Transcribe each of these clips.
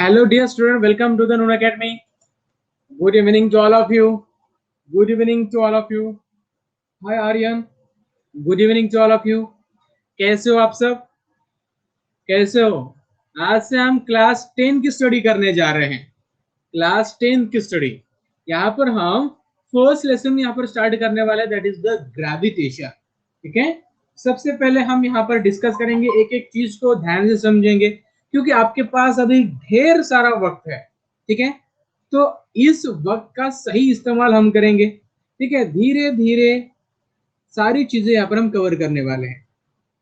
Hello, dear student. Welcome to the Noon Academy. Good evening to all of you. Good evening to all of you. Hi, Aryan. Good evening to all of you. कैसे हो आप सब? कैसे हो? आज से हम class 10 की स्टडी करने जा रहे हैं. क्लास 10 की स्टडी. यहाँ पर हम फर्स्ट लेसन यहाँ पर स्टार्ट करने वाले हैं, दैट इज द ग्रेविटेशन. ठीक है. सबसे पहले हम यहाँ पर डिस्कस करेंगे, एक एक चीज को ध्यान से समझेंगे क्योंकि आपके पास अभी ढेर सारा वक्त है. ठीक है. तो इस वक्त का सही इस्तेमाल हम करेंगे. ठीक है. धीरे धीरे सारी चीजें यहाँ पर हम कवर करने वाले हैं.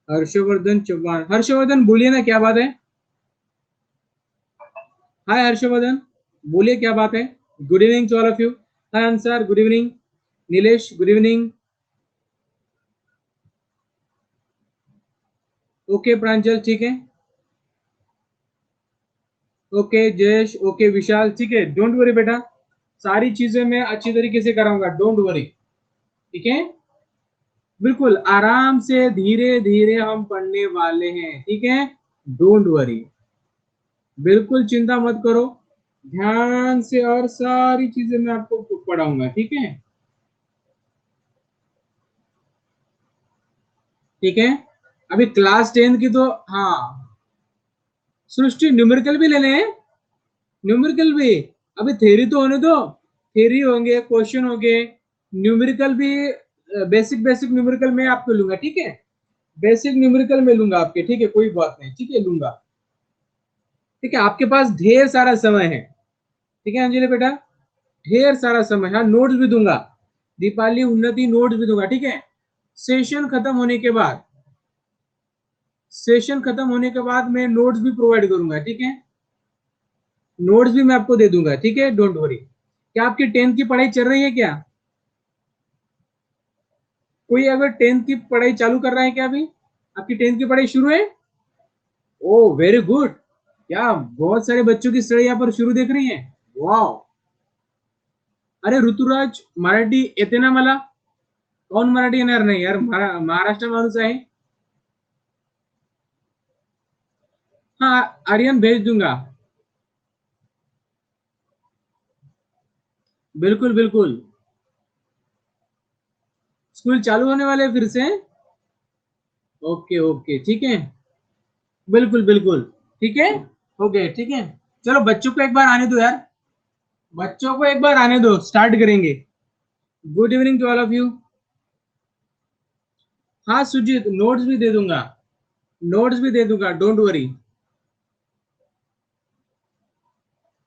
हर्षवर्धन चौहान, हर्षवर्धन बोलिए ना, क्या बात है? हाय हर्षवर्धन, बोलिए क्या बात है? Good evening to all of you. Hi Ansar, good evening. Nilesh, good evening. Okay Pranjal, ठीक है. ओके जयेश, ओके विशाल, ठीक है. डोंट वरी बेटा, सारी चीजें मैं अच्छी तरीके से कराऊंगा, डोंट वरी. ठीक है. बिल्कुल आराम से धीरे धीरे हम पढ़ने वाले हैं. ठीक है. डोंट वरी, बिल्कुल चिंता मत करो, ध्यान से और सारी चीजें मैं आपको पढ़ाऊंगा. ठीक है. ठीक है. अभी क्लास 10 की तो हाँ, सृष्टि न्यूमेरिकल भी लेने हैं. न्यूमेरिकल भी अभी थ्योरी तो होने दो, थ्योरी होंगे, क्वेश्चन होंगे, न्यूमेरिकल भी. बेसिक बेसिक न्यूमेरिकल मैं आपको लूंगा. ठीक है. बेसिक न्यूमेरिकल में लूंगा आपके. ठीक है, कोई बात नहीं. ठीक है, लूंगा. ठीक है. आपके पास ढेर सारा समय है. ठीक है अंजलि बेटा, ढेर सारा समय. हाँ, नोट्स भी दूंगा, दीपाली, उन्नति, नोट्स भी दूंगा. ठीक है. सेशन खत्म होने के बाद, सेशन खत्म होने के बाद मैं नोट्स भी प्रोवाइड करूंगा. ठीक है. नोट्स भी मैं आपको दे दूंगा. ठीक है, डोंट वरी. क्या आपकी 10th की पढ़ाई चल रही है क्या? कोई अगर 10th की पढ़ाई चालू कर रहा है क्या? अभी आपकी 10th की पढ़ाई शुरू है? ओ वेरी गुड. क्या बहुत सारे बच्चों की स्टडी यहाँ पर शुरू देख रही है. वाह. अरे ऋतुराज, मराठी येते ना मला? कोण मराठी येणार नाही यार, महाराष्ट्र माणूस आहे. हाँ आर्यन भेज दूंगा. बिल्कुल बिल्कुल. स्कूल चालू होने वाले फिर से? ओके ओके, ठीक है. बिल्कुल बिल्कुल. ठीक है. हो गए. ठीक है. चलो बच्चों को एक बार आने दो यार, बच्चों को एक बार आने दो, स्टार्ट करेंगे. Good evening to all of you. हाँ सुजीत, नोट्स भी दे दूंगा, नोट्स भी दे दूंगा, डोंट वरी.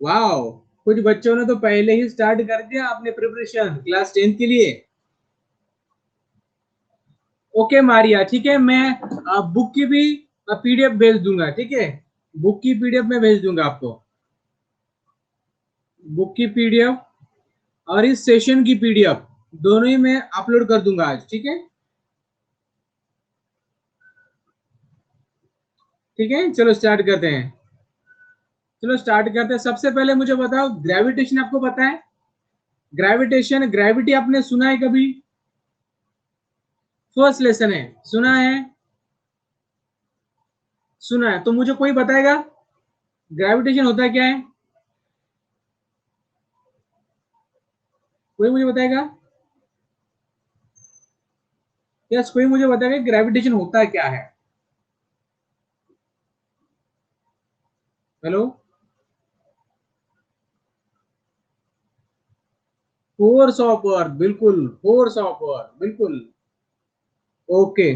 वाओ, कुछ बच्चों ने तो पहले ही स्टार्ट कर दिया अपने प्रिपरेशन क्लास 10 के लिए. ओके मारिया, ठीक है. मैं बुक की भी पीडीएफ भेज दूंगा. ठीक है, बुक की पीडीएफ में भेज दूंगा आपको, बुक की पीडीएफ और इस सेशन की पीडीएफ दोनों ही मैं अपलोड कर दूंगा आज. ठीक है. ठीक है, चलो स्टार्ट करते हैं. चलो स्टार्ट करते हैं. सबसे पहले मुझे बताओ, ग्रेविटेशन आपको पता है? ग्रेविटेशन, ग्रेविटी आपने सुना है कभी? फर्स्ट लेसन है, सुना है? सुना है तो मुझे कोई बताएगा ग्रेविटेशन होता है क्या है? कोई मुझे बताएगा? यस, कोई मुझे बताएगा ग्रेविटेशन होता है क्या है? हेलो. फोर्स ऑफ अर्थ, बिल्कुल फोर्स ऑफ अर्थ, बिल्कुल. ओके.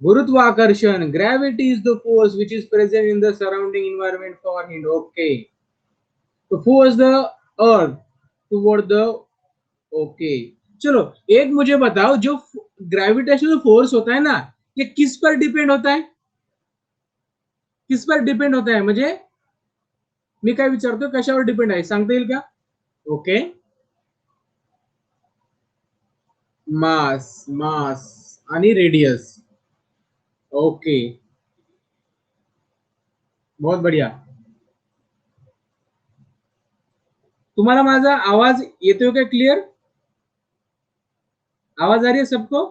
गुरुत्वाकर्षण, gravity is the force which is present in the surrounding environment for hind. Okay. तो force the earth toward the. Okay. चलो एक मुझे बताओ, जो ग्रेविटेशनल फोर्स होता है ना, ये किस पर डिपेंड होता है? किस पर डिपेंड होता है? म्हणजे मी काय विचारतो, कशावर डिपेंड आहे, सांगता येईल का? ओके. मास, मास आणि रेडियस. ओके, बहुत बढ़िया. तुम्हाला माझा आवाज येतोय का क्लियर? आवाज आ रही है सबको?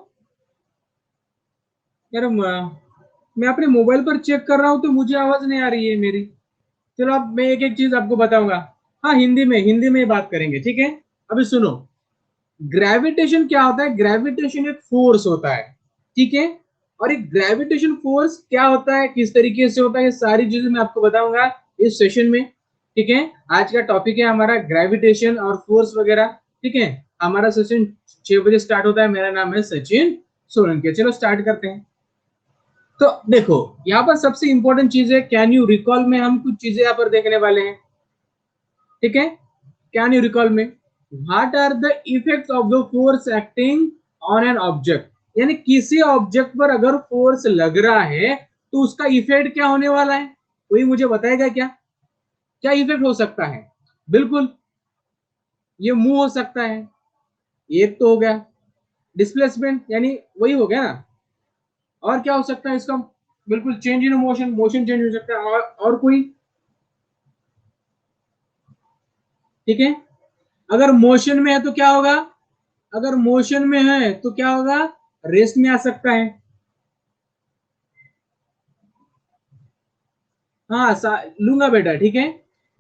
यार मैं अपने मोबाइल पर चेक कर रहा हूं तो मुझे आवाज नहीं आ रही है मेरी. चलो अब मैं एक एक चीज आपको बताऊंगा। हाँ, हिंदी में ही बात करेंगे, ठीक है। अभी सुनो, ग्रेविटेशन क्या होता है? ग्रेविटेशन एक फोर्स होता है, ठीक है। और एक ग्रेविटेशन फोर्स क्या होता है, किस तरीके से होता है, ये सारी चीजें मैं आपको बताऊंगा इस सेशन में, ठीक है। आज का टॉपिक है हमारा ग्रेविटेशन और फोर्स वगैरह, ठीक है। हमारा सेशन 6 बजे स्टार्ट होता है। मेरा नाम है सचिन सोलंकी। चलो स्टार्ट करते हैं। तो देखो, यहाँ पर सबसे इंपॉर्टेंट चीज है कैन यू रिकॉल में हम कुछ चीजें यहाँ पर देखने वाले हैं, ठीक है। Can you recall me what are the effects of the force acting on an object, यानी किसी ऑब्जेक्ट पर अगर फोर्स लग रहा है तो उसका इफेक्ट क्या होने वाला है, कोई मुझे बताएगा क्या? क्या इफेक्ट हो सकता है? बिल्कुल, ये मूव हो सकता है, एक तो हो गया। डिस्प्लेसमेंट यानी वही हो गया ना। और क्या हो सकता है इसका? बिल्कुल change in motion, motion change हो सकता है। और कोई? ठीक है। अगर मोशन में है तो क्या होगा? अगर मोशन में है तो क्या होगा? रेस्ट में आ सकता है। हाँ, लूंगा बेटा, ठीक है।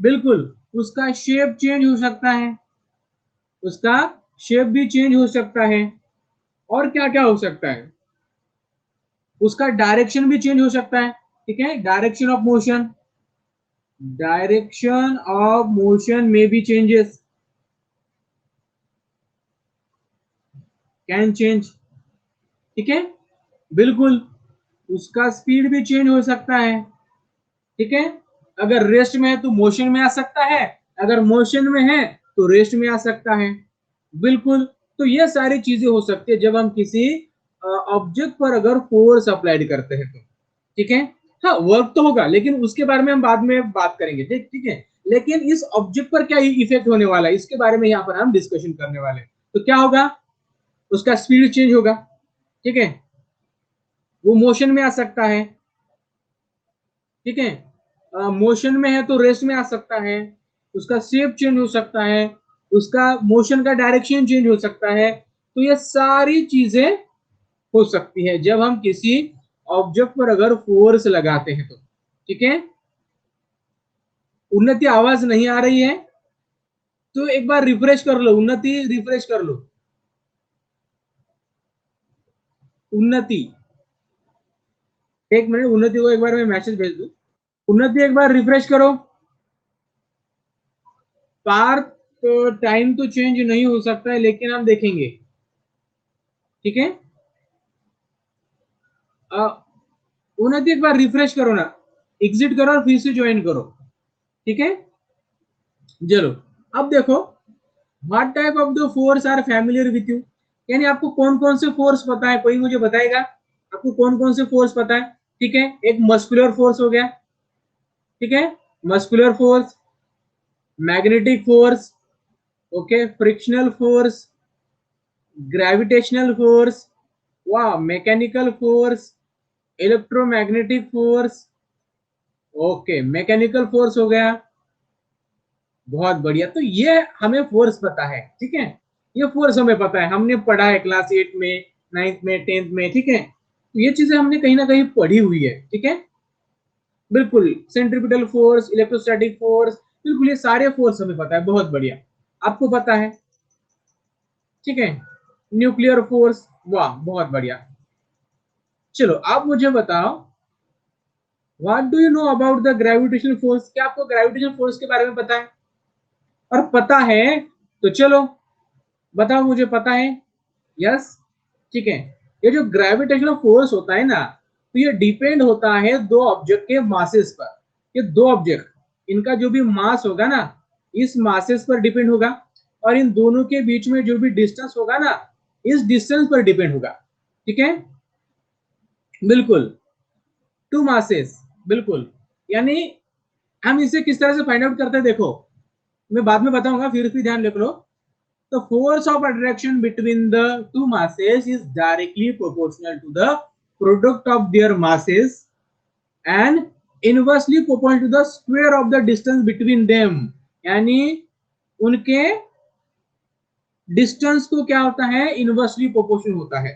बिल्कुल, उसका शेप चेंज हो सकता है, उसका शेप भी चेंज हो सकता है। और क्या क्या हो सकता है? उसका डायरेक्शन भी चेंज हो सकता है, ठीक है। Direction of motion, direction of motion में भी चेंजेस कैन चेंज, ठीक है। बिल्कुल, उसका स्पीड भी चेंज हो सकता है, ठीक है। अगर रेस्ट में है तो मोशन में आ सकता है, अगर मोशन में है तो रेस्ट में आ सकता है। बिल्कुल, तो ये सारी चीजें हो सकती है जब हम किसी ऑब्जेक्ट पर अगर फोर्स अप्लाइड करते हैं तो, ठीक है। हाँ, वर्क तो होगा, लेकिन उसके बारे में हम बाद में बात करेंगे, ठीक है। लेकिन इस ऑब्जेक्ट पर क्या इफेक्ट होने वाला है इसके बारे में यहाँ पर हम डिस्कशन करने वाले हैं। तो क्या होगा? उसका स्पीड चेंज होगा, ठीक है। वो मोशन में आ सकता है, ठीक है। मोशन में है तो रेस्ट में आ सकता है। उसका शेप चेंज हो सकता है, उसका मोशन का डायरेक्शन चेंज हो सकता है। तो ये सारी चीजें हो सकती है जब हम किसी ऑब्जेक्ट पर अगर फोर्स लगाते हैं तो, ठीक है। उन्नति आवाज नहीं आ रही है तो एक बार रिफ्रेश कर लो, उन्नति रिफ्रेश कर लो। उन्नति, एक मिनट, उन्नति को एक बार मैं मैसेज भेज दूं। उन्नति एक बार रिफ्रेश करो। पार्क टाइम तो चेंज नहीं हो सकता है, लेकिन हम देखेंगे, ठीक है। उन्नति एक बार रिफ्रेश करो ना, एग्जिट करो और फिर से ज्वाइन करो, ठीक है। चलो, अब देखो, what type of the force are familiar with you, यानी आपको कौन कौन से फोर्स पता है, कोई मुझे बताएगा आपको कौन कौन से फोर्स पता है? ठीक है, एक मस्कुलर फोर्स हो गया, ठीक है। Muscular force, magnetic force, okay, frictional force, gravitational force, वाह, mechanical force, electromagnetic force, okay, mechanical force हो गया। बहुत बढ़िया, तो ये हमें फोर्स पता है, ठीक है। ये फोर्स हमें पता है, हमने पढ़ा है क्लास 8 में, 9th में, 10th में, ठीक है। तो ये चीजें हमने कहीं ना कहीं पढ़ी हुई है, ठीक है। बिल्कुल, सेंट्रीपिटल फोर्स, इलेक्ट्रोस्टैटिक फोर्स, बिल्कुल ये सारे फोर्स हमें पता है। बहुत बढ़िया, आपको पता है, ठीक है। न्यूक्लियर फोर्स, वाह बहुत बढ़िया। चलो आप मुझे बताओ, what do you know about the gravitational force, क्या आपको ग्रेविटेशनल फोर्स के बारे में पता है? और पता है तो चलो बताओ, मुझे पता है, यस, ठीक है। ये जो ग्रेविटेशनल फोर्स होता है ना, तो ये डिपेंड होता है दो ऑब्जेक्ट के मासेस पर। ये दो ऑब्जेक्ट, इनका जो भी मास होगा ना, इस मासेस पर डिपेंड होगा। और इन दोनों के बीच में जो भी डिस्टेंस होगा ना, इस डिस्टेंस पर डिपेंड होगा, ठीक है। बिल्कुल, टू मासेस, बिल्कुल। यानी हम इसे किस तरह से फाइंड आउट करते हैं, देखो मैं बाद में बताऊंगा, फिर भी ध्यान रख लो। The force of attraction between the two masses is directly proportional to the product of their masses and inversely proportional to the square of the distance between them, यानी उनके डिस्टेंस को क्या होता है, इनवर्सली प्रोपोर्शनल होता है,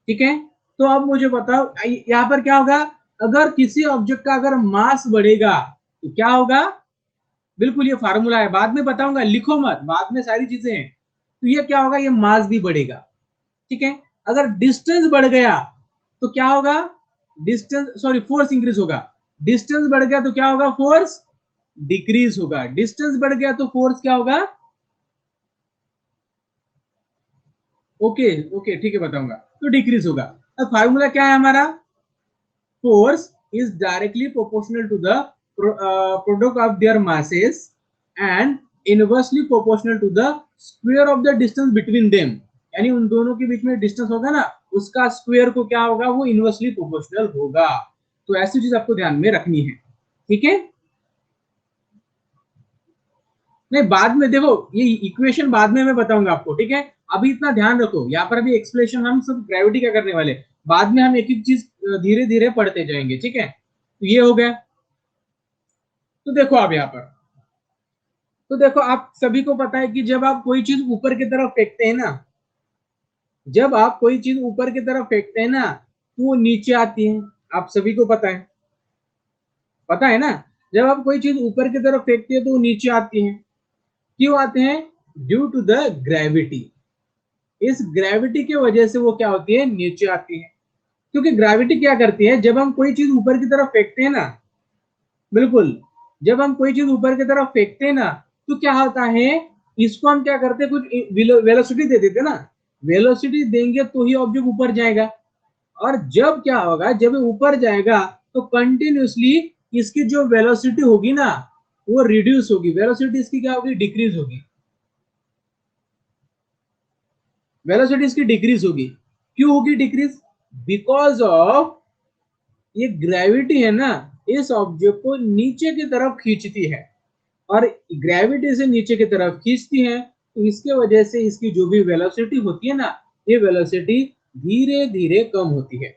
ठीक है। तो अब मुझे बताओ यहाँ पर क्या होगा, अगर किसी ऑब्जेक्ट का अगर मास बढ़ेगा, तो क्या होगा, बिल्कुल ये फार्मूला है, बाद में बताऊंगा, लिखो मत, बाद में सारी चीजें हैं। तो ये क्या होगा, ये मास भी बढ़ेगा, ठीक है। अगर डिस्टेंस बढ़ गया तो क्या होगा, डिस्टेंस सॉरी फोर्स इंक्रीज होगा, डिस्टेंस बढ़ गया तो क्या होगा, फोर्स डिक्रीज होगा, डिस्टेंस बढ़ गया तो फोर्स क्या होगा, ओके ओके ठीक है बताऊंगा, तो डिक्रीज होगा। अब फार्मूला क्या है हमारा, force is directly proportional to the product of their masses and inversely proportional to the square of the distance between them, यानी उन दोनों के बीच में डिस्टेंस होगा ना, उसका स्क्वायर को क्या होगा, वो इनवर्सली प्रोपोर्शनल होगा। तो ऐसी चीज आपको ध्यान में रखनी है, ठीक है। नहीं बाद में देखो, ये इक्वेशन बाद में मैं बताऊंगा आपको, ठीक है। अभी इतना ध्यान रखो, यहाँ पर अभी एक्सप्लेनेशन हम सब ग्रेविटी का करने वाले, बाद में हम एक एक चीज धीरे धीरे पढ़ते जाएंगे, ठीक है। तो ये हो गया। तो देखो आप यहाँ पर, तो देखो आप सभी को पता है कि जब आप कोई चीज ऊपर की तरफ फेंकते हैं ना, जब आप कोई चीज ऊपर की तरफ फेंकते हैं ना, तो वो नीचे आती है, आप सभी को पता है, पता है ना। जब आप कोई चीज ऊपर की तरफ फेंकते हैं तो वो नीचे आती है, क्यों आते हैं, ड्यू टू द ग्रेविटी। इस ग्रेविटी की वजह से वो क्या होती है, नीचे आती है। क्योंकि ग्रेविटी क्या करती है, जब हम कोई चीज ऊपर की तरफ फेंकते हैं ना, बिल्कुल, जब हम कोई चीज ऊपर की तरफ फेंकते हैं ना, तो क्या होता है, इसको हम क्या करते हैं, कुछ वेलोसिटी दे देते ना, वेलोसिटी देंगे तो ही ऑब्जेक्ट ऊपर जाएगा। और जब क्या होगा, जब ऊपर जाएगा तो कंटिन्यूसली इसकी जो वेलोसिटी होगी ना, वो रिड्यूस होगी, वेलोसिटी इसकी क्या होगी, डिक्रीज होगी, वेलोसिटी इसकी डिक्रीज होगी। क्यों होगी डिक्रीज, बिकॉज ऑफ ये ग्रेविटी है ना, इस ऑब्जेक्ट को नीचे की तरफ खींचती है, और ग्रेविटी से नीचे की तरफ खींचती है, तो इसके वजह से इसकी जो भी वेलोसिटी होती है ना, ये वेलोसिटी धीरे धीरे कम होती है,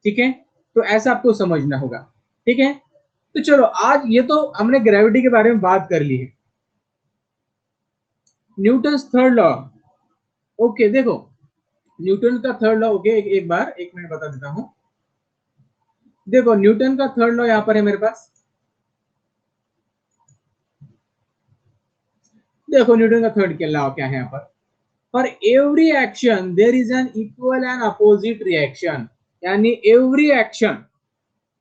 ठीक है। तो ऐसा आपको समझना होगा, ठीक है। तो चलो आज ये तो हमने ग्रेविटी के बारे में बात कर ली है। न्यूटन थर्ड लॉ, ओके देखो, न्यूटन का थर्ड लॉ, ओके एक बार एक मिनट बता देता हूं। देखो न्यूटन का थर्ड लॉ यहां पर है मेरे पास, देखो न्यूटन का थर्ड के लॉ क्या है यहाँ पर, for every action there is an equal and opposite reaction, यानी एवरी एक्शन,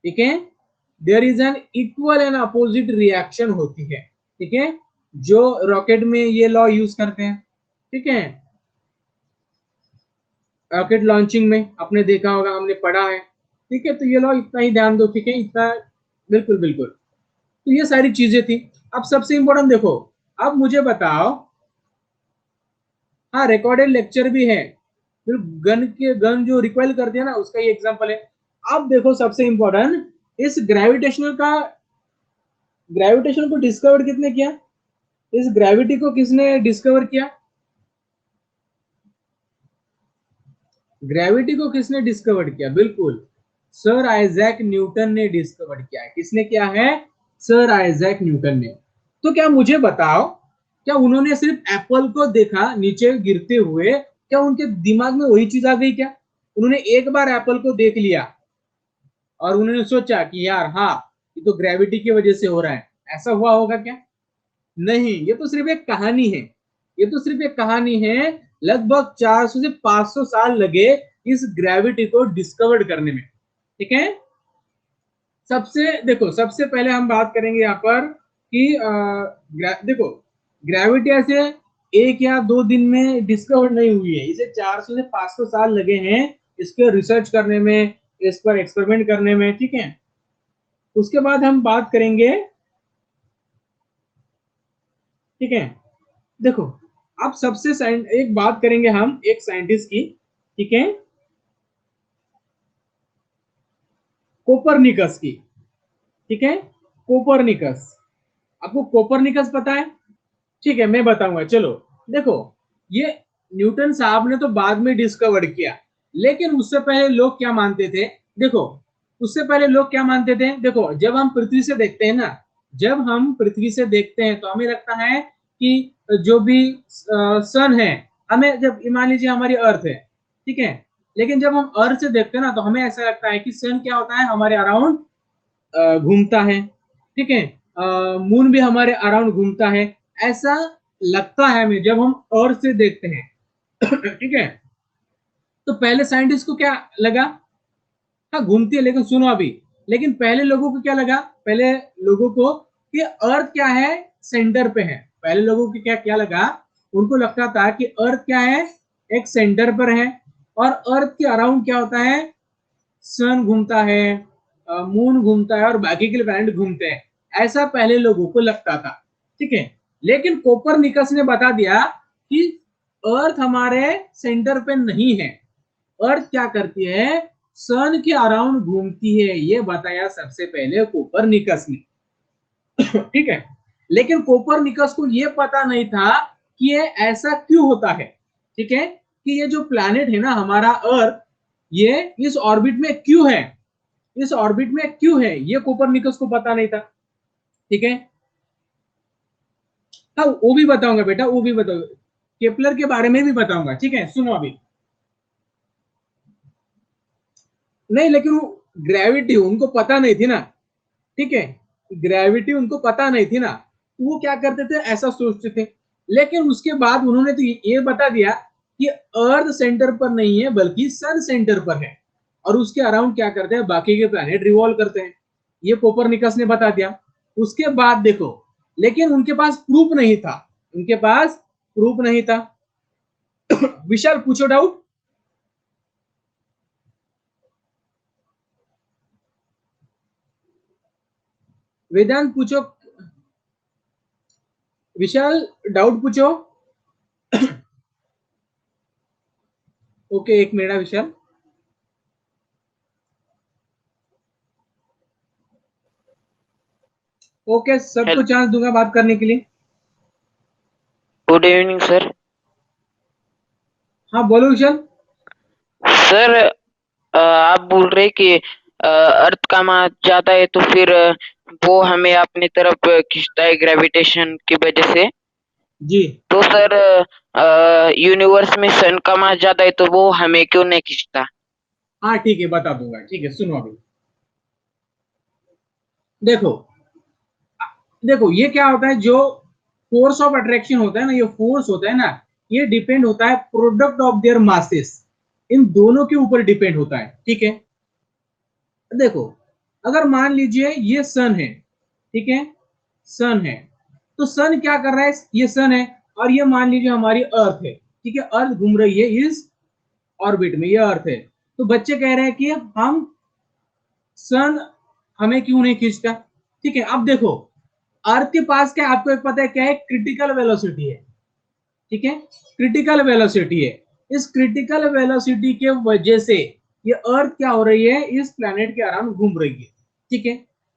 ठीक है, there is an equal and opposite reaction होती है, ठीक है। जो रॉकेट में ये लॉ यूज करते हैं, ठीक है, रॉकेट लॉन्चिंग में आपने देखा होगा, हमने पढ़ा है, ठीक है। तो ये लॉ इतना ही ध्यान दो, ठीक है, इतना, बिल्कुल बिल्कुल। तो ये सारी चीजें थी। अब सबसे इंपॉर्टेंट देखो, अब मुझे बताओ, हाँ रिकॉर्डेड लेक्चर भी है, फिर गन जो रिकॉइल करते हैं ना, उसका ये एग्जांपल है। अब देखो सबसे इंपॉर्टेंट, इस ग्रेविटेशन को डिस्कवर किसने किया, इस ग्रेविटी को किसने डिस्कवर किया, ग्रेविटी को किसने डिस्कवर किया, बिल्कुल सर आइजैक न्यूटन ने डिस्कवर किया है। किसने किया है, सर आइजैक न्यूटन ने। तो क्या मुझे बताओ, क्या उन्होंने सिर्फ एप्पल को देखा नीचे गिरते हुए, क्या उनके दिमाग में वही चीज आ गई क्या, उन्होंने एक बार एप्पल को देख लिया और उन्होंने सोचा कि यार हाँ, ये तो ग्रेविटी की वजह से हो रहा है, ऐसा हुआ होगा क्या, नहीं, ये तो सिर्फ एक कहानी है, ये तो सिर्फ एक कहानी है। लगभग 400 से 500 साल लगे इस ग्रेविटी को डिस्कवर करने में, ठीक है। सबसे देखो, सबसे पहले हम बात करेंगे यहाँ पर कि देखो ग्रेविटी ऐसे एक या दो दिन में डिस्कवर नहीं हुई है, इसे 400 से 500 साल लगे हैं इसके रिसर्च करने में, इस पर एक्सपेरिमेंट करने में, ठीक है। उसके बाद हम बात करेंगे, ठीक है, देखो अब सबसे एक बात करेंगे हम एक साइंटिस्ट की, ठीक है, कोपरनिकस की, ठीक है, कोपरनिकस। आपको कोपरनिकस पता है, ठीक है, मैं बताऊंगा, चलो देखो, ये न्यूटन साहब ने तो बाद में डिस्कवर किया, लेकिन उससे पहले लोग क्या मानते थे, देखो उससे पहले लोग क्या मानते थे, देखो जब हम पृथ्वी से देखते हैं ना, जब हम पृथ्वी से देखते हैं तो हमें लगता है कि जो भी सन है, हमें जब मान लीजिए हमारी अर्थ है, ठीक है, लेकिन जब हम अर्थ से देखते हैं ना, तो हमें ऐसा लगता है कि सन क्या होता है, हमारे अराउंड घूमता है, ठीक है। मून भी हमारे अराउंड घूमता है, ऐसा लगता है हमें जब हम अर्थ से देखते हैं। ठीक है, तो पहले साइंटिस्ट को क्या लगा, हाँ घूमती है, लेकिन सुनो अभी, लेकिन पहले लोगों को क्या लगा, पहले लोगों को कि अर्थ क्या है, सेंटर पे है। पहले लोगों को क्या क्या लगा, उनको लगता था कि अर्थ क्या है, एक सेंटर पर है, और अर्थ के अराउंड क्या होता है, सन घूमता है, मून घूमता है, और बाकी के प्लैनेट घूमते हैं, ऐसा पहले लोगों को लगता था। ठीक है, लेकिन कोपरनिकस ने बता दिया कि अर्थ हमारे सेंटर पे नहीं है, अर्थ क्या करती है, सन के अराउंड घूमती है, ये बताया सबसे पहले कोपरनिकस ने। ठीक है, लेकिन कोपरनिकस को ये पता नहीं था कि ये ऐसा क्यों होता है। ठीक है, कि ये जो प्लैनेट है ना हमारा अर्थ, ये इस ऑर्बिट में क्यों है, इस ऑर्बिट में क्यों है, ये कोपरनिकस को पता नहीं था। ठीक है, हाँ वो भी बताऊंगा बेटा, वो भी बताऊंगा, केपलर के बारे में भी बताऊंगा। ठीक है, सुनो अभी, नहीं लेकिन वो ग्रेविटी उनको पता नहीं थी ना। ठीक है, ग्रेविटी उनको पता नहीं थी ना, वो क्या करते थे, ऐसा सोचते थे। लेकिन उसके बाद उन्होंने तो ये बता दिया कि अर्थ सेंटर पर नहीं है बल्कि सन सेंटर पर है, और उसके अराउंड क्या करते हैं, बाकी के प्लैनेट रिवॉल्व करते हैं, ये कोपरनिकस ने बता दिया। उसके बाद देखो, लेकिन उनके पास प्रूफ नहीं था, उनके पास प्रूफ नहीं था। विशाल पूछो डाउट। वेदांत पूछो, विशाल डाउट पूछो। ओके, एक मिनट विशाल। ओके, सबको हेलो, चांस दूंगा बात करने के लिए। Good evening sir. हाँ बोलो विशाल। सर, आप बोल रहे कि अर्थ का मास ज्यादा है तो फिर वो हमें अपनी तरफ खींचता है ग्रेविटेशन की वजह से। जी, तो सर, यूनिवर्स में सन का मास ज्यादा है तो वो हमें क्यों नहीं खींचता? हाँ ठीक है, बता दूंगा। ठीक है, सुनो अभी, देखो, देखो ये क्या होता है, जो फोर्स ऑफ अट्रैक्शन होता है ना, ये फोर्स होता है ना, ये डिपेंड होता है प्रोडक्ट ऑफ देयर मासेस, इन दोनों के ऊपर डिपेंड होता है। ठीक है, देखो, अगर मान लीजिए ये सन है, ठीक है, सन है, तो सन क्या कर रहा है, ये सन है, और ये मान लीजिए हमारी अर्थ है। ठीक है, अर्थ घूम रही है इस ऑर्बिट में, ये अर्थ है। तो बच्चे कह रहे हैं कि हम सन हमें क्यों नहीं खींचता। ठीक है, अब देखो, अर्थ के पास क्या, आपको एक पता है क्या है, क्रिटिकल वेलोसिटी है। ठीक है, क्रिटिकल वेलोसिटी है, इस क्रिटिकल वेलोसिटी के वजह से ये अर्थ क्या हो रही है, इस प्लैनेट के अराउंड घूम रही है। ठीक है,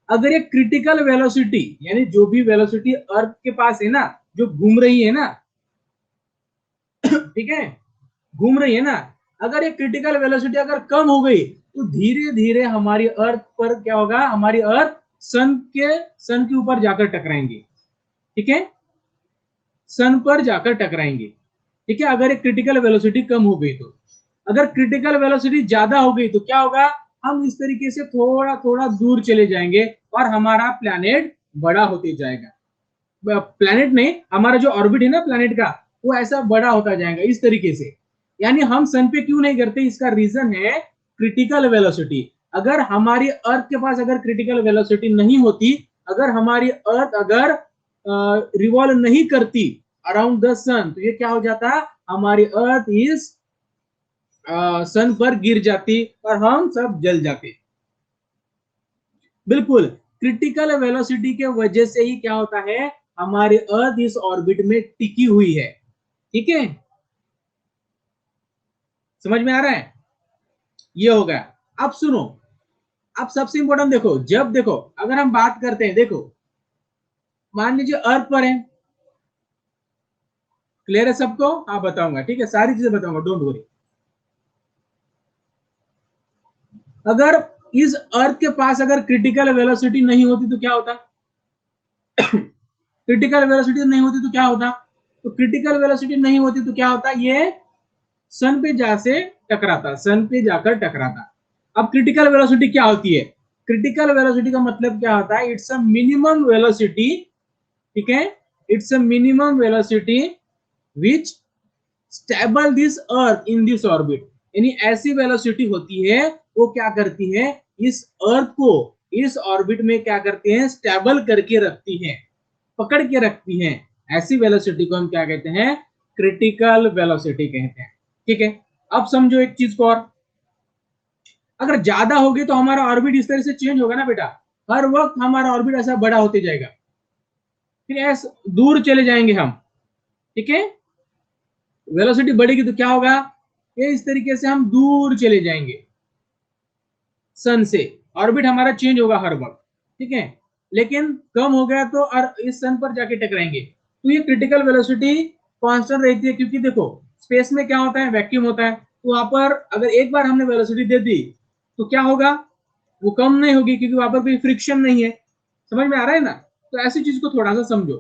अगर ये क्रिटिकल वेलोसिटी, यानी जो भी वेलोसिटी अर्थ के पास है ना, जो घूम रही है ना, ठीक है, घूम रही है ना, अगर ये क्रिटिकल वेलोसिटी अगर कम हो गई, तो धीरे धीरे हमारी अर्थ पर क्या होगा, हमारी अर्थ सन के ऊपर जाकर टकराएंगे। ठीक है, सन पर जाकर टकराएंगे। ठीक है, अगर एक क्रिटिकल वेलोसिटी कम हो गई तो, अगर क्रिटिकल वेलोसिटी ज्यादा हो गई तो क्या होगा, हम इस तरीके से थोड़ा थोड़ा दूर चले जाएंगे, और हमारा प्लैनेट बड़ा होते जाएगा। प्लैनेट नहीं, हमारा जो ऑर्बिट है ना प्लैनेट का, वो ऐसा बड़ा होता जाएगा इस तरीके से। यानी हम सन पे क्यों नहीं करते, इसका रीजन है क्रिटिकल वेलोसिटी। अगर हमारी अर्थ के पास अगर क्रिटिकल वेलोसिटी नहीं होती, अगर हमारी अर्थ अगर रिवॉल्व नहीं करती अराउंड द सन, तो ये क्या हो जाता, हमारी अर्थ इस सन पर गिर जाती और हम सब जल जाते। बिल्कुल, क्रिटिकल वेलोसिटी के वजह से ही क्या होता है, हमारी अर्थ इस ऑर्बिट में टिकी हुई है। ठीक है, समझ में आ रहा है, ये हो गया। अब सुनो, अब सबसे इंपॉर्टेंट देखो, जब देखो अगर हम बात करते हैं, देखो मान लीजिए अर्थ पर है, क्लियर है सबको, हाँ बताऊंगा। ठीक है, सारी चीजें बताऊंगा, डोंट वरी। अगर इस अर्थ के पास अगर क्रिटिकल वेलोसिटी नहीं होती तो क्या होता, क्रिटिकल वेलोसिटी नहीं होती तो क्या होता, तो क्रिटिकल वेलोसिटी नहीं होती तो क्या होता, ये सन पे जा से टकराता, सन पे जाकर टकराता। अब क्रिटिकल वेलोसिटी क्या होती है, क्रिटिकल वेलोसिटी का मतलब क्या होता है? इट्स अ मिनिमम वेलोसिटी, ठीक है, it's a minimum velocity which stable this earth in this orbit. यानी ऐसी वेलोसिटी होती है वो क्या करती है, इस अर्थ को इस ऑर्बिट में क्या करती है, स्टेबल करके रखती है, पकड़ के रखती है। ऐसी वेलोसिटी को हम क्या कहते हैं, क्रिटिकल वेलोसिटी कहते हैं। ठीक है, अब समझो एक चीज को और, अगर ज्यादा होगी तो हमारा ऑर्बिट इस तरह से चेंज होगा ना बेटा, हर वक्त हमारा ऑर्बिट ऐसा बड़ा होते जाएगा, फिर ऐसे दूर चले जाएंगे हम। ठीक है, वेलोसिटी बढ़ेगी तो क्या होगा, ये इस तरीके से हम दूर चले जाएंगे सन से, ऑर्बिट हमारा चेंज होगा हर वक्त। ठीक है, लेकिन कम हो गया तो और इस सन पर जाके टकराएंगे, तो ये क्रिटिकल वेलोसिटी कांस्टेंट रहती है, क्योंकि देखो स्पेस में क्या होता है, वैक्यूम होता है, तो वहां पर अगर एक बार हमने वेलोसिटी दे दी तो क्या होगा, वो कम नहीं होगी, क्योंकि वहां पर कोई फ्रिक्शन नहीं है। समझ में आ रहा है ना? तो ऐसी चीज को थोड़ा सा समझो।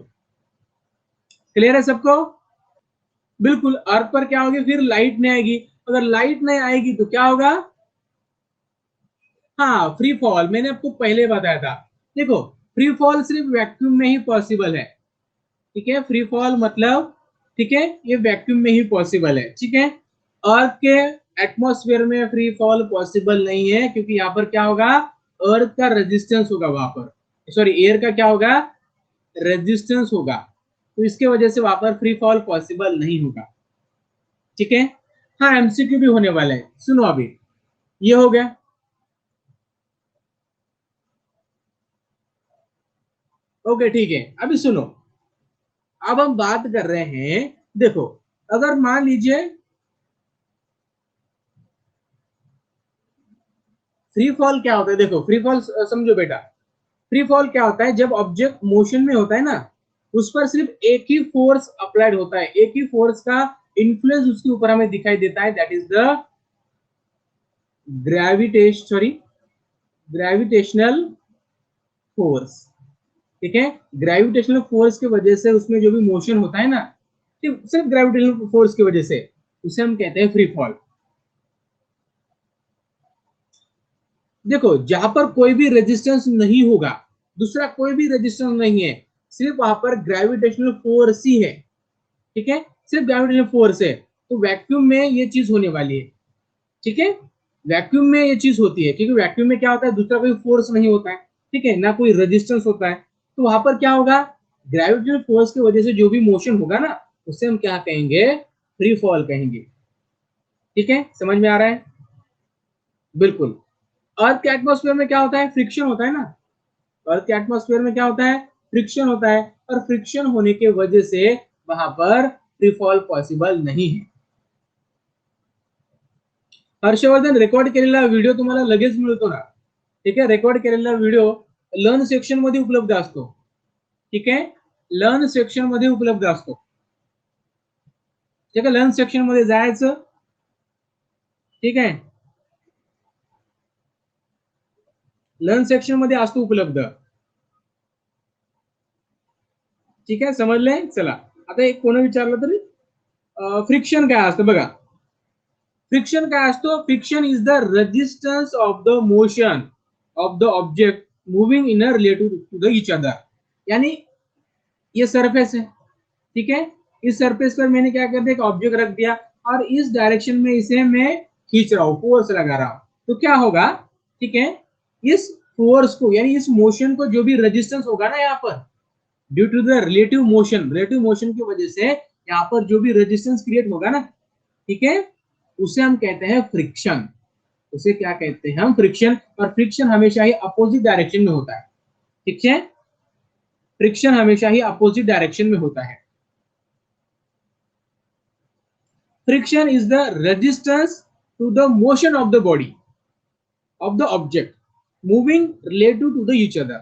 क्लियर है सबको? बिल्कुल। अर्थ पर क्या होगी, फिर लाइट नहीं आएगी, अगर लाइट नहीं आएगी तो क्या होगा, हाँ फ्री फॉल, मैंने आपको पहले बताया था। देखो फ्री फॉल सिर्फ वैक्यूम में ही पॉसिबल है। ठीक है, फ्री फॉल मतलब, ठीक है, ये वैक्यूम में ही पॉसिबल है। ठीक है, अर्थ के एटमॉस्फेयर में फ्री फॉल पॉसिबल नहीं है, क्योंकि यहाँ पर क्या होगा, अर्थ का रेजिस्टेंस होगा वहां पर, सॉरी एयर का क्या होगा, रेजिस्टेंस होगा, तो इसके वजह से वहां पर फ्री फॉल पॉसिबल नहीं होगा। ठीक है, हाँ एमसीक्यू भी होने वाला है, सुनो अभी, ये हो गया। ओके ठीक है, अभी सुनो, अब हम बात कर रहे हैं, देखो अगर मान लीजिए फ्री फॉल क्या होता है, देखो फ्री फॉल समझो बेटा, फ्री फॉल क्या होता है, जब ऑब्जेक्ट मोशन में होता है ना, उस पर सिर्फ एक ही फोर्स अप्लाइड होता है, एक ही फोर्स का इन्फ्लुएंस उसके ऊपर हमें दिखाई देता है, that is the gravitational force. ठीक है, ग्रेविटेशनल फोर्स की वजह से उसमें जो भी मोशन होता है ना, सिर्फ ग्रेविटेशनल फोर्स की वजह से, उसे हम कहते हैं फ्री फॉल। देखो जहां पर कोई भी रेजिस्टेंस नहीं होगा, दूसरा कोई भी रेजिस्टेंस नहीं है, सिर्फ वहां पर ग्रेविटेशनल फोर्स ही है। ठीक है, सिर्फ ग्रेविटेशनल फोर्स है, तो वैक्यूम में ये चीज होने वाली है। ठीक है, वैक्यूम में ये चीज होती है, क्योंकि वैक्यूम में क्या होता है, दूसरा कोई फोर्स नहीं होता है, ठीक है, ना कोई रेजिस्टेंस होता है, तो वहां पर क्या होगा, ग्रेविटेशनल फोर्स की वजह से जो भी मोशन होगा ना, उसे हम क्या कहेंगे, फ्री फॉल कहेंगे। ठीक है, समझ में आ रहा है? बिल्कुल। अर्थ के एटमॉस्फेयर में क्या होता है, फ्रिक्शन होता है ना, अर्थ के एटमॉस्फेयर में क्या होता है, फ्रिक्शन होता है, और फ्रिक्शन होने की वजह से वहां पर फ्री फॉल पॉसिबल नहीं है। हर्षवर्धन, रेकॉर्ड केलेला व्हिडिओ तुम्हाला लगेच मिळतो ना? ठीक आहे, रेकॉर्ड केलेला व्हिडिओ लर्न सेक्शन मध्ये उपलब्ध असतो। ठीक आहे, लर्न सेक्शन मध्ये उपलब्ध असतो। ठीक आहे, लर्न सेक्शन मध्ये जायचं, ठीक आहे, लर्न सेक्शन मध्ये असतो उपलब्ध। ठीक आहे, समजले? चला आता एक कोणी विचारलं तरी, फ्रिक्शन काय असतं बघा, फ्रिक्शन काय असतो, friction is the resistance of the motion of the object moving in relative to the each other. यानी ये सरफेस है, ठीक है, इस सरफेस पर मैंने क्या कर दिया, एक ऑब्जेक्ट रख दिया, और इस डायरेक्शन में इसे मैं खींच रहा हूं, फोर्स लगा रहा हूं, तो क्या होगा, ठीक है, इस फोर्स को यानी इस मोशन को जो भी रेजिस्टेंस होगा ना यहाँ पर, due to the relative motion की वजह से यहाँ पर जो भी रेजिस्टेंस क्रिएट होगा ना, ठीक है, उसे हम कहते हैं फ्रिक्शन। उसे क्या कहते हैं हम, फ्रिक्शन। और फ्रिक्शन हमेशा ही अपोजिट डायरेक्शन में होता है। ठीक है, फ्रिक्शन हमेशा ही अपोजिट डायरेक्शन में होता है। Friction is the resistance to the motion of the body of the object moving relative to the each other.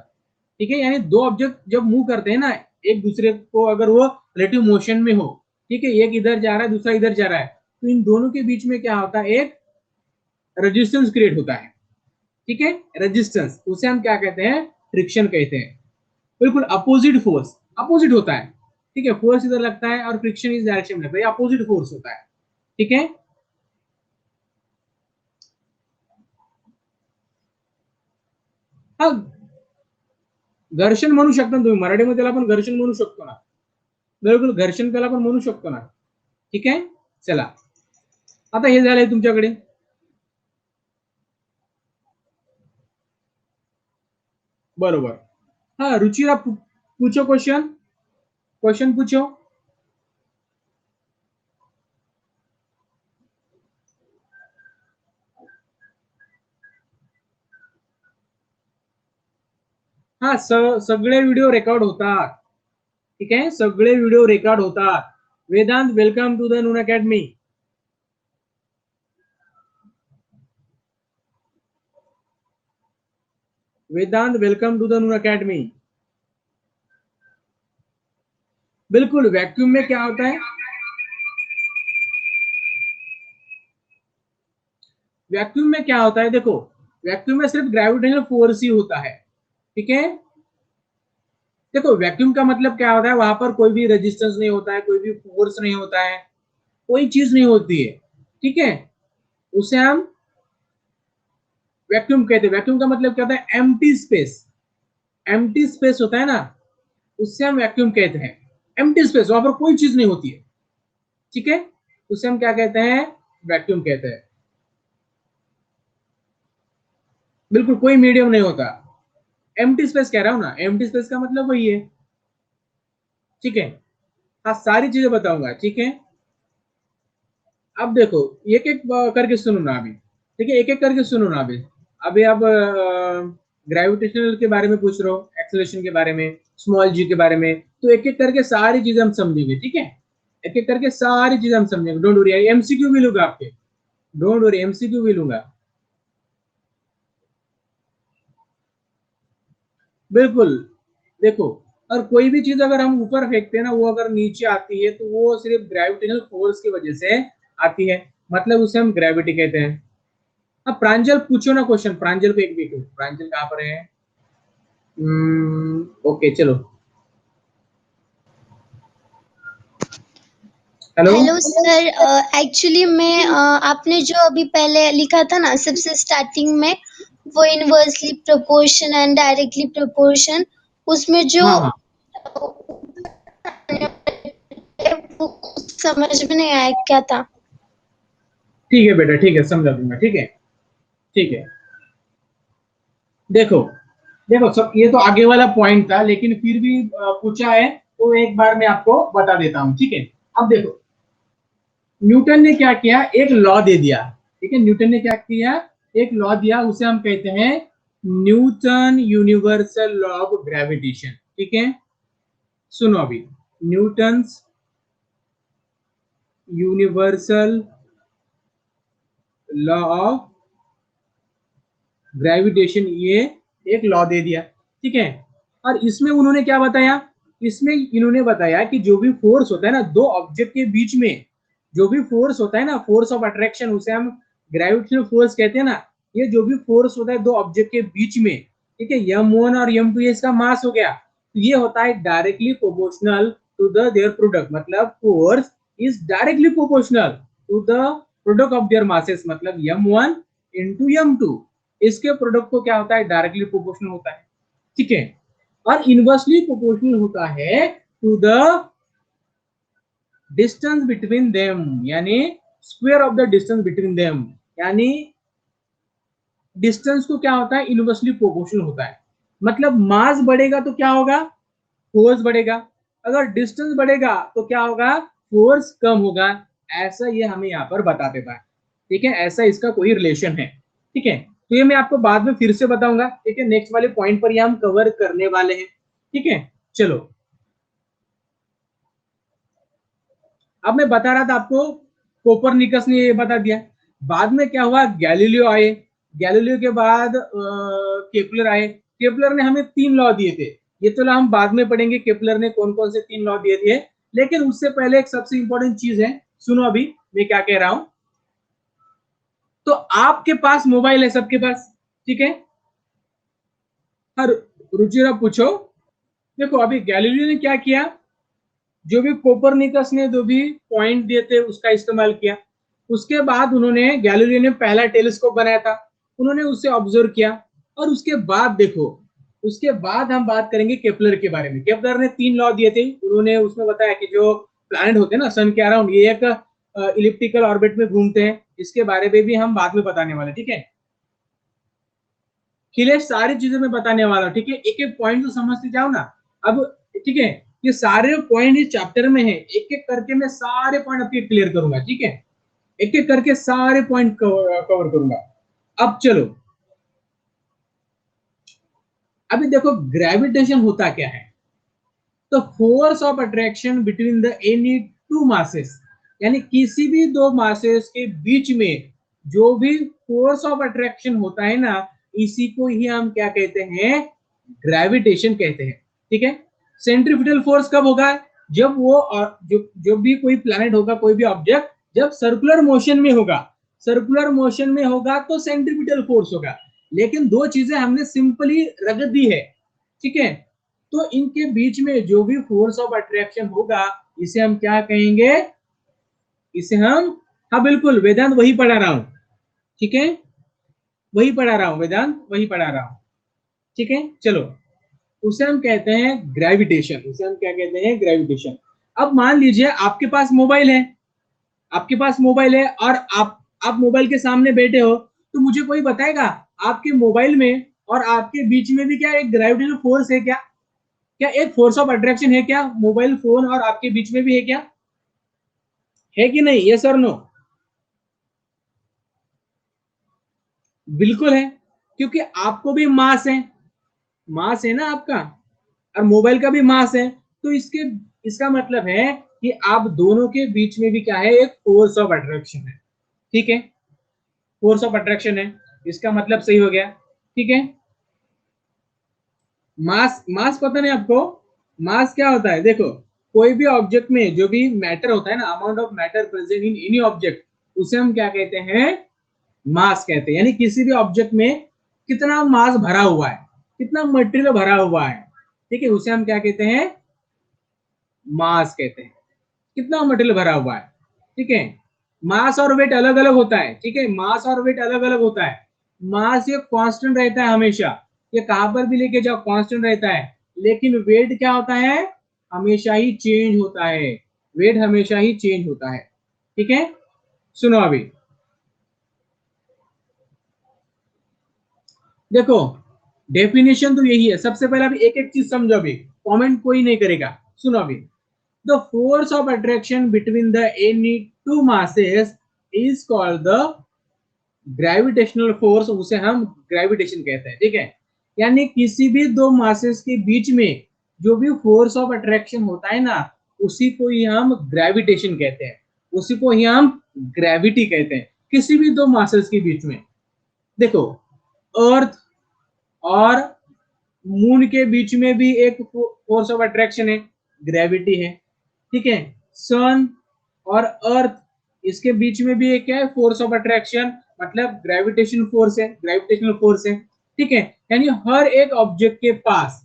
ठीक है, यानी दो ऑब्जेक्ट जब मूव करते हैं ना एक दूसरे को, अगर वो रिलेटिव मोशन में हो, ठीक है, एक इधर जा रहा है दूसरा इधर जा रहा है, तो इन दोनों के बीच में क्या होता है, एक रेजिस्टेंस क्रिएट होता है। ठीक है, रेजिस्टेंस, उसे हम क्या कहते हैं, फ्रिक्शन कहते हैं। बिल्कुल अपोजिट फोर्स, अपोजिट होता है। ठीक है, फोर्स इधर लगता है और फ्रिक्शन इस डायरेक्शन में लगता है, अपोजिट फोर्स होता है। ठीक है, हा, घर्षण म्हणू शकता तुम्ही, मराठीमध्ये त्याला आपण घर्षण म्हणू शकतो ना, बिलकुल घर्षण त्याला आपण म्हणू शकतो ना. ठीक आहे, चला आता हे झालंय तुमच्याकडे. बरोबर. हाँ रुचिरा पूछो क्वेश्चन, क्वेश्चन पूछो. हाँ सगळे व्हिडिओ रेकॉर्ड होतात. ठीक आहे, सगळे व्हिडिओ रेकॉर्ड होतात. Vedant, welcome to the Noon Academy. Vedant, welcome to the Noon Academy. बिल्कुल, वैक्यूम में क्या होता है, वैक्यूम में क्या होता है, देखो वैक्यूम में सिर्फ ग्रेविटेशनल फोर्स ही होता है. ठीक है, देखो वैक्यूम का मतलब क्या होता है, वहां पर कोई भी रेजिस्टेंस नहीं होता है, कोई भी फोर्स नहीं होता है, कोई चीज नहीं होती है. ठीक है, उसे हम वैक्यूम कहते हैं. वैक्यूम का मतलब क्या होता है, एम्प्टी स्पेस. एम्प्टी स्पेस होता है ना, उससे हम वैक्यूम कहते हैं. एम्प्टी स्पेस, वहां पर कोई चीज नहीं होती है. ठीक है, उसे हम क्या कहते हैं, वैक्यूम कहते हैं. बिल्कुल कोई मीडियम नहीं होता. एम्प्टी स्पेस कह रहा हूं ना, एम्प्टी स्पेस का मतलब वही है. ठीक है, हाँ सारी चीजें बताऊंगा. ठीक है, अब देखो एक एक करके सुनो ना अभी. ठीक है, एक एक करके सुनो ना अभी. अभी आप ग्रेविटेशनल के बारे में पूछ रहे हो, एक्सेलरेशन के बारे में, स्मॉल जी के बारे में, तो एक एक करके सारी चीजें हम समझेंगे. ठीक है, एक एक करके सारी चीजें हम समझेंगे. डोंट वरी, एमसीक्यू भी लूंगा आपके, डोंट वरी, एमसीक्यू भी लूंगा. बिल्कुल, देखो और कोई भी चीज अगर हम ऊपर फेंकते हैं ना, वो अगर नीचे आती है तो वो सिर्फ ग्रेविटेशनल फोर्स की वजह से आती है, मतलब उसे हम ग्रेविटी कहते हैं. अब प्रांजल पूछो ना क्वेश्चन, प्रांजल को एक देखो, प्रांजल कहाँ पर है. ओके चलो. हेलो हेलो सर, एक्चुअली मैं आपने जो अभी पहले लिखा था ना सबसे स्टार्टिंग में, वो inversely proportion and directly proportion, उसमें जो हाँ हाँ वो समझ में नहीं आया क्या था. ठीक है बेटा, ठीक है समझा दूंगा. ठीक है, ठीक है. देखो देखो सब, ये तो आगे वाला पॉइंट था, लेकिन फिर भी पूछा है तो एक बार मैं आपको बता देता हूं. ठीक है, अब देखो न्यूटन ने क्या किया, एक लॉ दे दिया. ठीक है, न्यूटन ने क्या किया, एक लॉ दिया, उसे हम कहते हैं Newton universal law of gravitation. ठीक है, सुनो अभी, Newton universal law of gravitation, ये एक लॉ दे दिया. ठीक है, और इसमें उन्होंने क्या बताया, इसमें इन्होंने बताया कि जो भी फोर्स होता है ना दो ऑब्जेक्ट के बीच में, जो भी फोर्स होता है ना, फोर्स ऑफ अट्रैक्शन, उसे हम ग्रेविटेशनल फोर्स कहते हैं ना. ये जो भी फोर्स होता है दो ऑब्जेक्ट के बीच में, ठीक है, m1 और m2 ये इसका मास हो गया, तो ये होता है directly proportional to the their product. मतलब force is directly proportional to the product of their masses, मतलब m1 इंटू m2, इसके प्रोडक्ट को क्या होता है, डायरेक्टली प्रोपोर्शनल होता है. ठीक है, और इनवर्सली प्रोपोर्शनल होता है to the distance between them, यानी square of the distance between them, यानी डिस्टेंस को क्या होता है, इनवर्सली प्रोपोर्शनल होता है. मतलब मास बढ़ेगा तो क्या होगा, फोर्स बढ़ेगा. अगर डिस्टेंस बढ़ेगा तो क्या होगा, फोर्स कम होगा. ऐसा ये हमें यहाँ पर बता देता है. ठीक है, ऐसा इसका कोई रिलेशन है. ठीक है, तो ये मैं आपको बाद में फिर से बताऊंगा. ठीक है, नेक्स्ट वाले पॉइंट पर ये हम कवर करने वाले हैं. ठीक है, चलो अब मैं बता रहा था आपको, कोपरनिकस ने ये बता दिया. बाद में क्या हुआ, गैलीलियो आए, गैलीलियो के बाद केपलर आए. केपलर ने हमें 3 लॉ दिए थे, ये तो हम बाद में पढ़ेंगे केपलर ने कौन कौन से 3 लॉ दिए थे. लेकिन उससे पहले एक सबसे इंपॉर्टेंट चीज है, सुनो अभी मैं क्या कह रहा हूं. तो आपके पास मोबाइल है, सबके पास. ठीक है, हर रुचिरा पूछो. देखो अभी गैलीलियो ने क्या किया, जो भी कोपरनिकस ने जो भी पॉइंट दिए थे उसका इस्तेमाल किया. उसके बाद उन्होंने, गैलीलियो ने पहला टेलीस्कोप बनाया था, उन्होंने उससे ऑब्जर्व किया. और उसके बाद देखो, उसके बाद हम बात करेंगे केपलर के बारे में। केपलर ने 3 लॉ दिए थे, उन्होंने उसमें बताया कि जो प्लैनेट होते हैं ना सन के अराउंड, ये एक इलिप्टिकल ऑर्बिट में घूमते हैं। इसके बारे में भी हम बाद में बताने वाले, ठीक है। खिलेश सारी चीजें मैं बताने वाला हूँ, ठीक है। एक एक पॉइंट तो समझते जाओ ना अब, ठीक है। ये सारे पॉइंट इस चैप्टर में है, एक एक करके मैं सारे पॉइंट आपके क्लियर करूंगा, ठीक है। एक एक करके सारे पॉइंट कवर करूंगा। अब चलो, अभी देखो ग्रेविटेशन होता क्या है। तो force of attraction between the any two masses, यानी किसी भी दो मासेस के बीच में जो भी फोर्स ऑफ अट्रैक्शन होता है ना, इसी को ही हम क्या कहते हैं, ग्रेविटेशन कहते हैं, ठीक है। सेंट्रीफ्यूगल फोर्स कब होगा, जब वो जो भी कोई प्लैनेट होगा, कोई भी ऑब्जेक्ट जब सर्कुलर मोशन में होगा, सर्कुलर मोशन में होगा तो सेंट्रीफ्यूगल फोर्स होगा। लेकिन दो चीजें हमने सिंपली रख दी है, ठीक है। तो इनके बीच में जो भी फोर्स ऑफ अट्रैक्शन होगा, इसे हम क्या कहेंगे, इसे हम, हाँ बिल्कुल वेदांत वही पढ़ा रहा हूं, ठीक है, वही पढ़ा रहा हूं वेदांत, वही पढ़ा रहा हूं, ठीक है। चलो, उसे हम कहते हैं ग्रेविटेशन, उसे हम क्या कहते हैं, ग्रेविटेशन। अब मान लीजिए आपके पास मोबाइल है, आपके पास मोबाइल है और आप मोबाइल के सामने बैठे हो, तो मुझे कोई बताएगा आपके मोबाइल में और आपके बीच में भी क्या एक ग्रेविटेशनल फोर्स है क्या, क्या एक फोर्स ऑफ अट्रैक्शन है क्या, मोबाइल फोन और आपके बीच में भी है क्या, है कि नहीं, यस और नो। बिल्कुल है, क्योंकि आपको भी मास है ना आपका, और मोबाइल का भी मास है। तो इसका मतलब है कि आप दोनों के बीच में भी क्या है, एक फोर्स ऑफ अट्रैक्शन है, ठीक है। फोर्स ऑफ अट्रैक्शन है, इसका मतलब सही हो गया, ठीक है। मास मास पता नहीं आपको, मास क्या होता है, देखो कोई भी ऑब्जेक्ट में जो भी मैटर होता है ना, amount of matter present in any object, उसे हम क्या कहते हैं, मास कहते हैं। यानी किसी भी ऑब्जेक्ट में कितना मास भरा हुआ है, कितना मटेरियल भरा हुआ है, ठीक है, उसे हम क्या कहते हैं, मास कहते हैं। कितना मटेरियल भरा हुआ है, ठीक है। मास और वेट अलग अलग होता है, ठीक है, मास और वेट अलग अलग होता है। मास ये कांस्टेंट रहता है हमेशा, ये कहां पर भी लेके जाओ कांस्टेंट रहता है। लेकिन वेट क्या होता है, हमेशा ही चेंज होता है, वेट हमेशा ही चेंज होता है, ठीक है। सुनो अभी देखो, डेफिनेशन तो यही है। सबसे पहले अभी एक एक चीज समझो, अभी कमेंट कोई नहीं करेगा, सुनो अभी। The force of attraction between the any two masses is called the gravitational force, उसे हम ग्रेविटेशन कहते हैं, ठीक है। यानी किसी भी दो मासेस के बीच में जो भी फोर्स ऑफ अट्रैक्शन होता है ना, उसी को ही हम ग्रेविटेशन कहते हैं, उसी को ही हम ग्रेविटी कहते हैं, किसी भी दो मासेस के बीच में। देखो, अर्थ और मून के बीच में भी एक फोर्स ऑफ अट्रैक्शन है, ग्रेविटी है, ठीक है। सन और अर्थ, इसके बीच में भी एक क्या है, फोर्स ऑफ अट्रैक्शन, मतलब ग्रेविटेशन फोर्स है, ग्रेविटेशनल फोर्स है, ठीक है। यानी हर एक ऑब्जेक्ट के पास,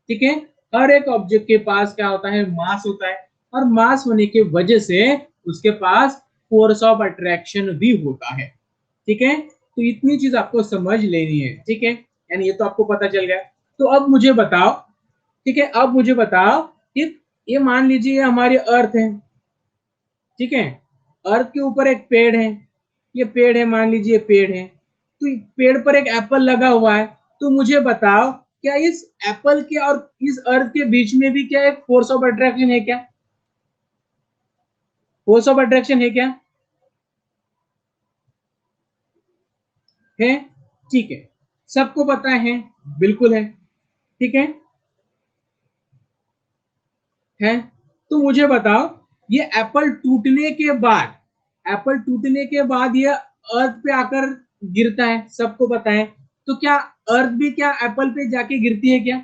ठीक है, हर एक ऑब्जेक्ट के पास क्या होता है, मास होता है, और मास होने की वजह से उसके पास फोर्स ऑफ अट्रैक्शन भी होता है, ठीक है। तो इतनी चीज आपको समझ लेनी है, ठीक है, यानी ये तो आपको पता चल गया। तो अब मुझे बताओ, ठीक है, अब मुझे बताओ कि ये मान लीजिए ये हमारी अर्थ है, ठीक है। अर्थ के ऊपर एक पेड़ है, ये पेड़ है, मान लीजिए पेड़ है, तो पेड़ पर एक एप्पल लगा हुआ है। तो मुझे बताओ, क्या इस एप्पल के और इस अर्थ के बीच में भी क्या एक फोर्स ऑफ अट्रैक्शन है क्या, फोर्स ऑफ अट्रैक्शन है क्या, है, ठीक है, सबको पता है, बिल्कुल है, ठीक है। तो मुझे बताओ, ये एप्पल टूटने के बाद, एप्पल टूटने के बाद ये अर्थ पे आकर गिरता है, सबको पता है। तो क्या अर्थ भी क्या एप्पल पे जाके गिरती है क्या,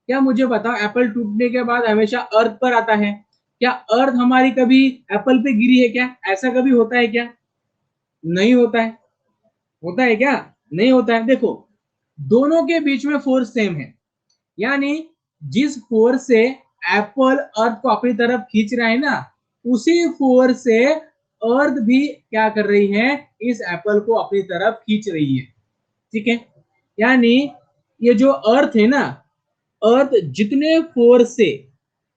क्या मुझे बताओ, एप्पल टूटने के बाद हमेशा अर्थ पर आता है, क्या अर्थ हमारी कभी एप्पल पे गिरी है क्या, ऐसा कभी होता है क्या, नहीं होता है, होता है क्या, नहीं होता है। देखो, दोनों के बीच में फोर्स सेम है, यानी जिस फोर्स से एप्पल अर्थ को अपनी तरफ खींच रहा है ना, उसी फोर्स से अर्थ भी क्या कर रही है, इस एप्पल को अपनी तरफ खींच रही है, ठीक है। यानी ये जो अर्थ है ना, अर्थ जितने फोर्स से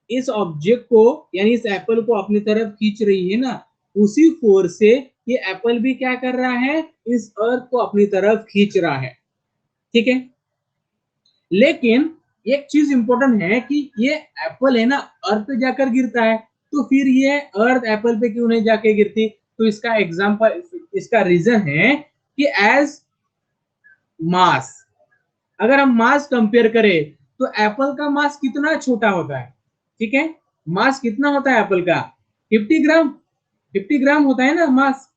इस ऑब्जेक्ट को यानी इस एप्पल को अपनी तरफ खींच रही है ना, उसी फोर्स से ये एप्पल भी क्या कर रहा है, इस अर्थ को अपनी तरफ खींच रहा है। ठीक है, लेकिन एक चीज इंपॉर्टेंट है कि ये एप्पल है ना अर्थ पे जाकर गिरता है, तो फिर ये अर्थ एप्पल पे क्यों नहीं जाके गिरती? तो इसका एग्जांपल, इसका रीजन है कि एज मास, अगर हम मास कंपेयर करें तो एप्पल का मास कितना छोटा होता है। ठीक है, मास कितना होता है एप्पल का? 50 ग्राम, 50 ग्राम होता है ना मास।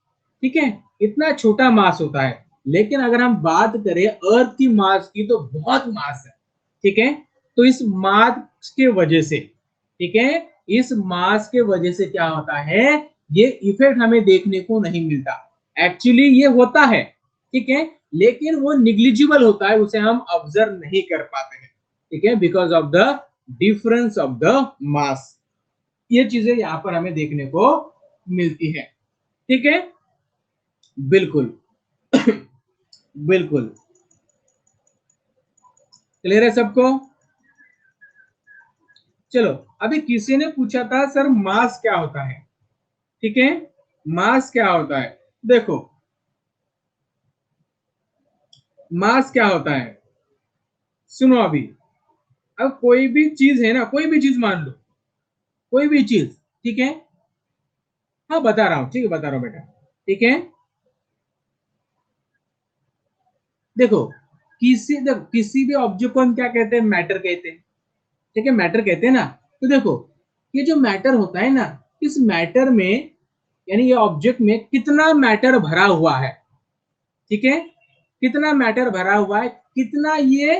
ठीक है, इतना छोटा मास होता है। लेकिन अगर हम बात करें अर्थ की मास की तो बहुत मास है। ठीक है, तो इस मास के वजह से, ठीक है, इस मास के वजह से क्या होता है, ये इफेक्ट हमें देखने को नहीं मिलता। एक्चुअली ये होता है, ठीक है, लेकिन वो निग्लिजिबल होता है, उसे हम ऑब्जर्व नहीं कर पाते हैं। ठीक है, because of the difference of the mass, ये चीजें यहां पर हमें देखने को मिलती है। ठीक है, बिल्कुल बिल्कुल क्लियर है सबको? चलो, अभी किसी ने पूछा था सर मास क्या होता है। ठीक है, मास क्या होता है? देखो, मास क्या होता है, सुनो अभी। अब कोई भी चीज है ना, कोई भी चीज मान लो, कोई भी चीज, ठीक है, हाँ बता रहा हूं, ठीक है बता रहा हूं बेटा। ठीक है, देखो, किसी भी ऑब्जेक्ट को हम क्या कहते हैं, मैटर कहते हैं। ठीक है, मैटर कहते हैं ना। तो देखो, ये जो मैटर होता है ना, इस मैटर में यानी ये ऑब्जेक्ट में कितना मैटर भरा हुआ है। ठीक है, कितना मैटर भरा हुआ है, कितना ये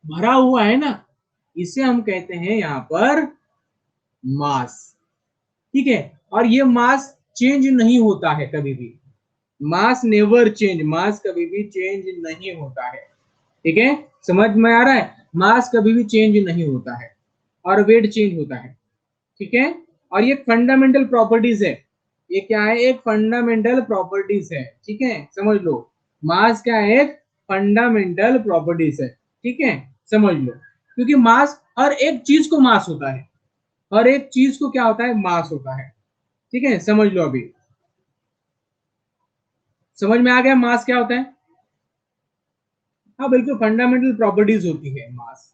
भरा हुआ है ना, इसे हम कहते हैं यहां पर मास। ठीक है, और ये मास चेंज नहीं होता है कभी भी। मास नेवर चेंज, मास कभी भी चेंज नहीं होता है। ठीक है, समझ में आ रहा है? मास कभी भी चेंज नहीं होता है और वेट चेंज होता है। ठीक है, और ये फंडामेंटल प्रॉपर्टीज है। ये क्या है? एक फंडामेंटल प्रॉपर्टीज है। ठीक है, समझ लो, मास क्या है? एक फंडामेंटल प्रॉपर्टीज है। ठीक है, समझ लो, क्योंकि मास, हर एक चीज को मास होता है, हर एक चीज को क्या होता है, मास होता है। ठीक है, समझ लो, अभी समझ में आ गया मास क्या होता है? हाँ बिल्कुल, फंडामेंटल प्रॉपर्टीज होती है मास।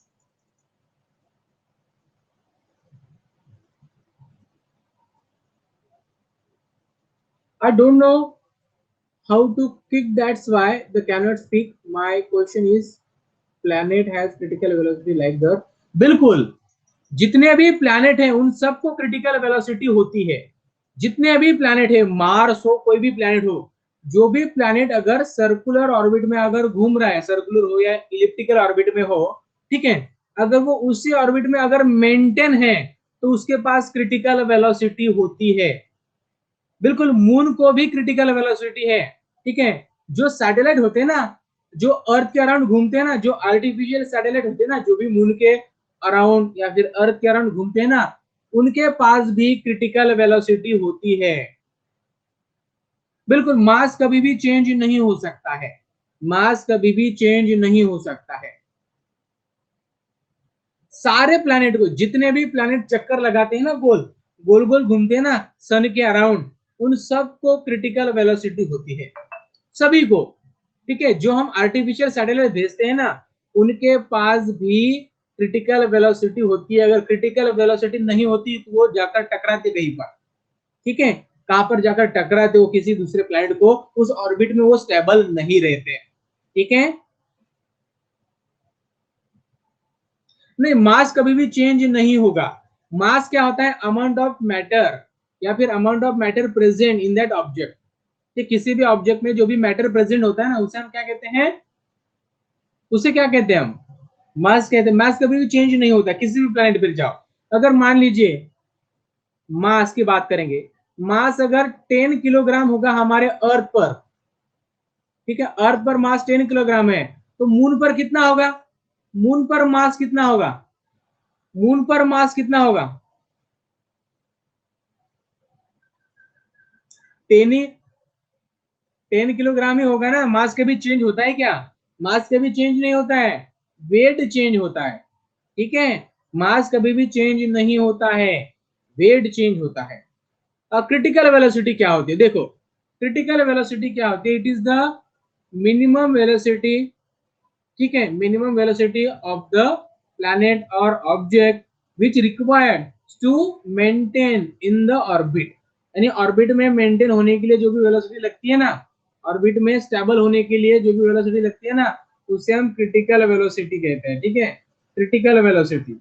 I don't know how to kick, that's why they cannot speak. My question is, planet has critical velocity like the Earth? बिल्कुल, जितने भी प्लैनेट हैं उन सबको क्रिटिकल वेलोसिटी होती है। जितने भी प्लैनेट है, मार्स हो, कोई भी प्लैनेट हो, जो भी प्लैनेट अगर सर्कुलर ऑर्बिट में अगर घूम रहा है, सर्कुलर हो या इलिप्टिकल ऑर्बिट में हो, ठीक है, अगर वो उसी ऑर्बिट में अगर मेंटेन है तो उसके पास क्रिटिकल वेलोसिटी होती है। बिल्कुल, मून को भी क्रिटिकल वेलोसिटी है। ठीक है, जो सैटेलाइट होते हैं ना, जो अर्थ के अराउंड घूमते हैं ना, जो आर्टिफिशियल सैटेलाइट होते हैं ना, जो भी मून के अराउंड या फिर अर्थ के अराउंड घूमते हैं ना, उनके पास भी क्रिटिकल वेलोसिटी होती है। बिल्कुल, मास कभी भी चेंज नहीं हो सकता है, मास कभी भी चेंज नहीं हो सकता है। सारे प्लैनेट को, जितने भी प्लैनेट चक्कर लगाते हैं ना, गोल गोल गोल घूमते हैं ना सन के अराउंड, उन सबको क्रिटिकल वेलोसिटी होती है, सभी को। ठीक है, जो हम आर्टिफिशियल सैटेलाइट भेजते हैं ना, उनके पास भी क्रिटिकल वेलोसिटी होती है। अगर क्रिटिकल वेलोसिटी नहीं होती तो वो जाकर टकराते कहीं पर। ठीक है, कहां पर जाकर टकराते, वो किसी दूसरे प्लैनेट को, उस ऑर्बिट में वो स्टेबल नहीं रहते। ठीक है, नहीं, मास कभी भी चेंज नहीं होगा। मास क्या होता है? अमाउंट ऑफ मैटर या फिर amount of matter present in that object. कि किसी भी ऑब्जेक्ट में जो भी मैटर प्रेजेंट होता है ना, उसे हम क्या कहते हैं, उसे क्या कहते हैं हम, मास कहते हैं। मास कभी भी चेंज नहीं होता, किसी भी प्लैनेट पर जाओ। अगर मान लीजिए, मास की बात करेंगे, मास अगर 10 किलोग्राम होगा हमारे अर्थ पर, ठीक है, अर्थ पर मास 10 किलोग्राम है, तो मून पर कितना होगा? मून पर मास कितना होगा? मून पर मास कितना होगा? 10 ही 10 किलोग्राम ही होगा ना। मास कभी चेंज होता है क्या? मास कभी चेंज नहीं होता है, वेट चेंज होता है, ठीक है। मास कभी भी चेंज नहीं होता है, वेट चेंज होता है। क्रिटिकल वेलोसिटी क्या होती है, देखो क्रिटिकल वेलोसिटी क्या होती है, it is the minimum velocity, ठीक है, minimum velocity of the planet और object which required to maintain in the orbit, यानी ऑर्बिट में मेंटेन होने के लिए जो भी वेलोसिटी लगती है ना, ऑर्बिट में स्टेबल होने के लिए जो भी वेलोसिटी लगती है ना, उसे हम क्रिटिकल वेलोसिटी कहते हैं, ठीक है, क्रिटिकल वेलोसिटी।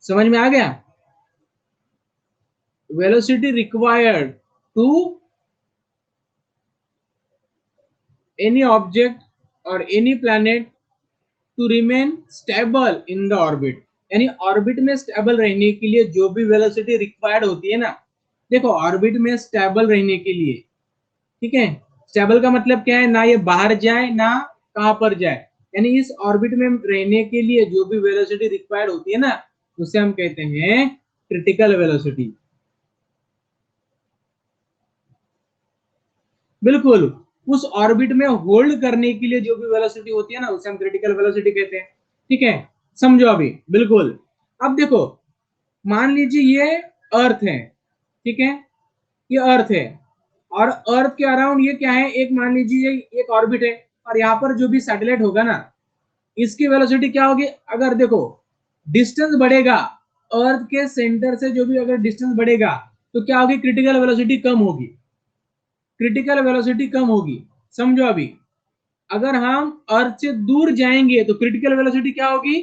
समझ में आ गया, velocity required to any object or any planet to remain stable in the orbit, यानी ऑर्बिट में स्टेबल रहने के लिए जो भी वेलोसिटी रिक्वायर्ड होती है ना, देखो ऑर्बिट में स्टेबल रहने के लिए, ठीक है, स्टेबल का मतलब क्या है, ना ये बाहर जाए ना कहां पर जाए, यानी इस ऑर्बिट में रहने के लिए जो भी वेलोसिटी रिक्वायर्ड होती है ना, उसे हम कहते हैं क्रिटिकल वेलोसिटी। बिल्कुल, उस ऑर्बिट में होल्ड करने के लिए जो भी वेलोसिटी होती है ना, उसे हम क्रिटिकल वेलोसिटी कहते हैं, ठीक है, समझो अभी, बिल्कुल। अब देखो, मान लीजिए ये अर्थ है, ठीक है, ये अर्थ है, और अर्थ के अराउंड ये क्या है, एक मान लीजिए एक ऑर्बिट है, और यहाँ पर जो भी सैटेलाइट होगा ना, इसकी वेलोसिटी क्या होगी, अगर देखो डिस्टेंस बढ़ेगा, अर्थ के सेंटर से जो भी अगर डिस्टेंस बढ़ेगा, तो क्या होगी, क्रिटिकल वेलोसिटी कम होगी, क्रिटिकल वेलोसिटी कम होगी। समझो अभी, अगर हम अर्थ से दूर जाएंगे तो क्रिटिकल वेलोसिटी क्या होगी,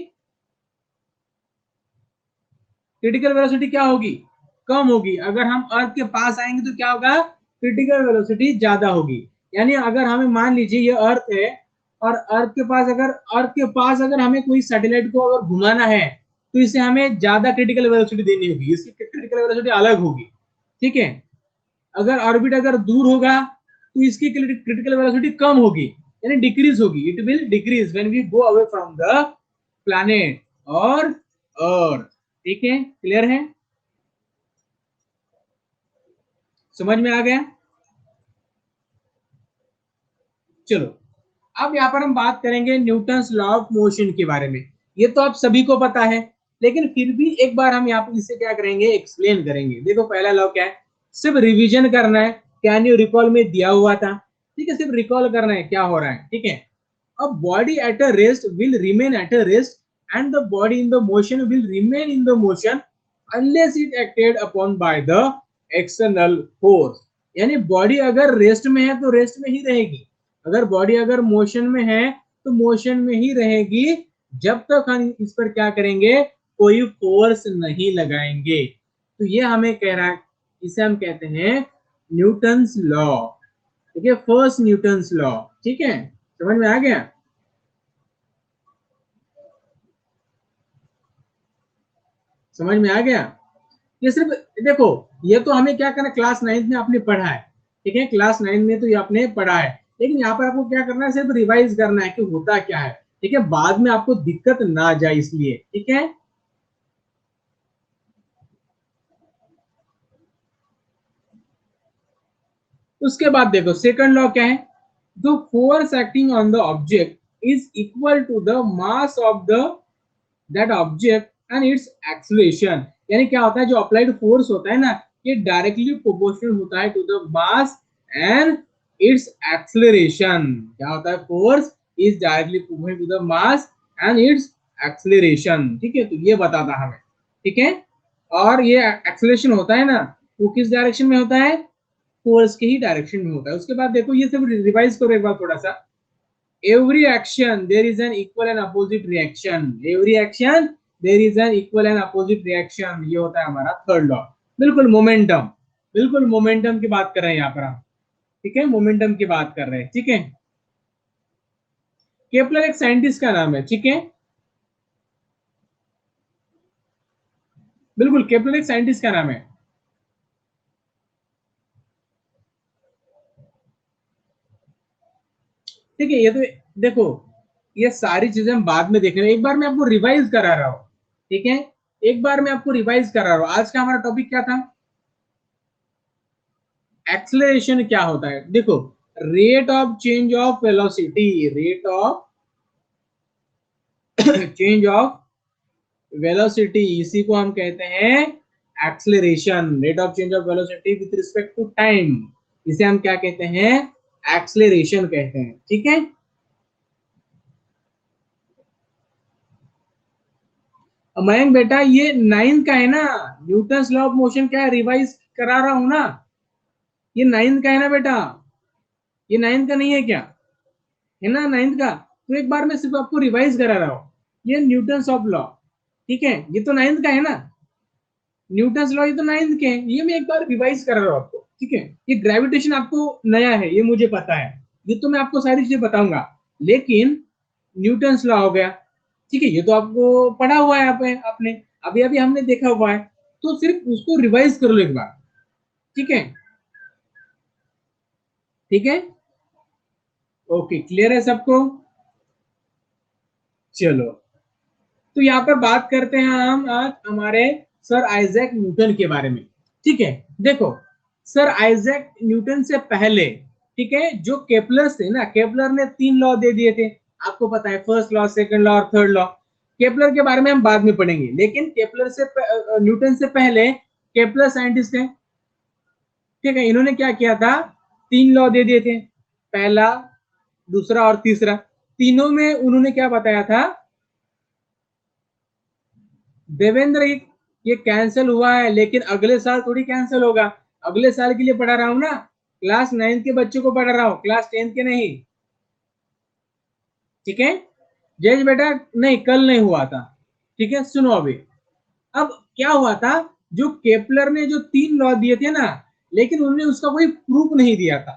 क्रिटिकल वेलोसिटी क्या होगी, कम होगी। अगर हम अर्थ के पास आएंगे तो क्या होगा, क्रिटिकल वेलोसिटी ज्यादा होगी। यानी अगर हमें मान लीजिए ये अर्थ है, और अर्थ के पास अगर हमें कोई सैटेलाइट को अगर घुमाना है, तो इसे हमें ज्यादा क्रिटिकल वेलोसिटी देनी होगी, इसकी क्रिटिकल वेलोसिटी अलग होगी, ठीक है। अगर ऑर्बिट अगर दूर होगा तो इसकी क्रिटिकल वेलोसिटी कम होगी, यानी डिक्रीज होगी, it will decrease when we go away from the planet और अर्थ, ठीक है, क्लियर है, समझ में आ गया। चलो, अब यहाँ पर हम बात करेंगे न्यूटन्स लॉ ऑफ मोशन के बारे में। ये तो आप सभी को पता है, लेकिन फिर भी एक बार हम यहाँ पर इसे क्या करेंगे, एक्सप्लेन करेंगे। देखो पहला लॉ क्या है, सिर्फ रिवीजन करना है, कैन यू रिकॉल में दिया हुआ था, ठीक है, सिर्फ रिकॉल करना है क्या हो रहा है, ठीक है। A body at a rest will remain at a rest, and the body in the motion will remain in the motion unless it acted upon by the external force। यानी बॉडी अगर रेस्ट में है तो rest में ही रहेगी, अगर body अगर motion में है तो मोशन में ही रहेगी, जब तक हम इस पर क्या करेंगे, कोई फोर्स नहीं लगाएंगे। तो ये हमें कह रहा है, इसे हम कहते हैं न्यूटन्स लॉ, ठीक है, फर्स्ट न्यूटन्स लॉ, ठीक है, समझ में आ गया। समझ में आ गया, ये सिर्फ देखो, ये तो हमें क्या करना, क्लास 9th में आपने पढ़ा है, ठीक है, क्लास 9 में तो ये आपने पढ़ा है, लेकिन यहाँ पर आपको क्या करना है, सिर्फ रिवाइज करना है कि होता क्या है, ठीक है, बाद में आपको दिक्कत ना जाए इसलिए, ठीक है। उसके बाद देखो सेकंड लॉ क्या है, the force acting on the object is equal to the mass of the that object and its acceleration. यानी क्या होता है, जो अप्लाइड फोर्स होता है ना, ये डायरेक्टली प्रोपोर्शनल होता है to the mass and its acceleration. क्या होता है, force is directly proportional to the mass and its acceleration, ठीक है, तो ये बताता हमें, ठीक है। और ये एक्सीलरेशन होता है ना, वो किस डायरेक्शन में होता है, फोर्स के ही डायरेक्शन में होता है। उसके बाद देखो, ये सब रिवाइज करो एक बार थोड़ा सा, every action there is an equal and opposite reaction, every action there is an equal and opposite reaction, ये होता है हमारा थर्ड लॉ। बिल्कुल मोमेंटम, बिल्कुल मोमेंटम की बात कर रहे हैं यहाँ पर हम, ठीक है, मोमेंटम की बात कर रहे हैं, ठीक है। केपलर एक साइंटिस्ट का नाम है, ठीक है, बिल्कुल केपलर एक साइंटिस्ट का नाम है, ठीक है। ये तो देखो, ये सारी चीजें हम बाद में देख रहे हैं, एक बार मैं आपको रिवाइज करा रहा हूं, ठीक है। एक बार मैं आपको रिवाइज करा रहा हूं। आज का हमारा टॉपिक क्या था? एक्सेलरेशन क्या होता है? देखो, rate of change of velocity, rate of change of velocity, इसी को हम कहते हैं acceleration. Rate of change of velocity with respect to time, इसे हम क्या कहते हैं? एक्सेलरेशन कहते हैं। ठीक है, मयंक बेटा ये 9 का है ना, न्यूटन्स लॉ ऑफ मोशन क्या है, रिवाइज करा रहा हूं ना, ये 9 का है ना बेटा, ये 9 का नहीं है क्या? है ना 9 का? तो एक बार मैं सिर्फ आपको रिवाइज करा रहा हूं, ये न्यूटन्स ऑफ लॉ, ठीक है, ये तो 9 का है ना, न्यूटन्स लॉ ये तो 9 के हैं, ये मैं एक बार रिवाइज कर रहा हूं आपको। ठीक है, ये ग्रेविटेशन आपको नया है, ये मुझे पता है, ये तो मैं आपको सारी चीजें बताऊंगा, लेकिन न्यूटन्स लॉ हो गया, ठीक है, ये तो आपको पढ़ा हुआ है आपने अभी अभी हमने देखा हुआ है, तो सिर्फ उसको रिवाइज कर लो एक बार। ठीक है, ठीक है, ओके, क्लियर है सबको? चलो, तो यहाँ पर बात करते हैं हम आज हमारे सर आइजैक न्यूटन के बारे में। ठीक है, देखो, सर आइजैक न्यूटन से पहले, ठीक है, जो केपलर थे ना, केपलर ने 3 लॉ दे दिए थे, आपको पता है, फर्स्ट लॉ, सेकंड लॉ और थर्ड लॉ। केपलर के बारे में हम बाद में पढ़ेंगे, लेकिन केपलर से न्यूटन से पहले केपलर साइंटिस्ट है, ठीक है, इन्होंने क्या किया था, 3 लॉ दे दिए थे, पहला, दूसरा और तीसरा। तीनों में उन्होंने क्या बताया था, देवेंद्र, ये कैंसिल हुआ है, लेकिन अगले साल थोड़ी कैंसिल होगा, अगले साल के लिए पढ़ा रहा हूं ना, क्लास 9 के बच्चों को पढ़ा रहा हूं, क्लास 10 के नहीं। ठीक है, जज बेटा, नहीं कल नहीं हुआ था, ठीक है, सुनो अभी। अब क्या हुआ था, जो केपलर ने जो 3 लॉ दिए थे ना, लेकिन उन्होंने उसका कोई प्रूफ नहीं दिया था।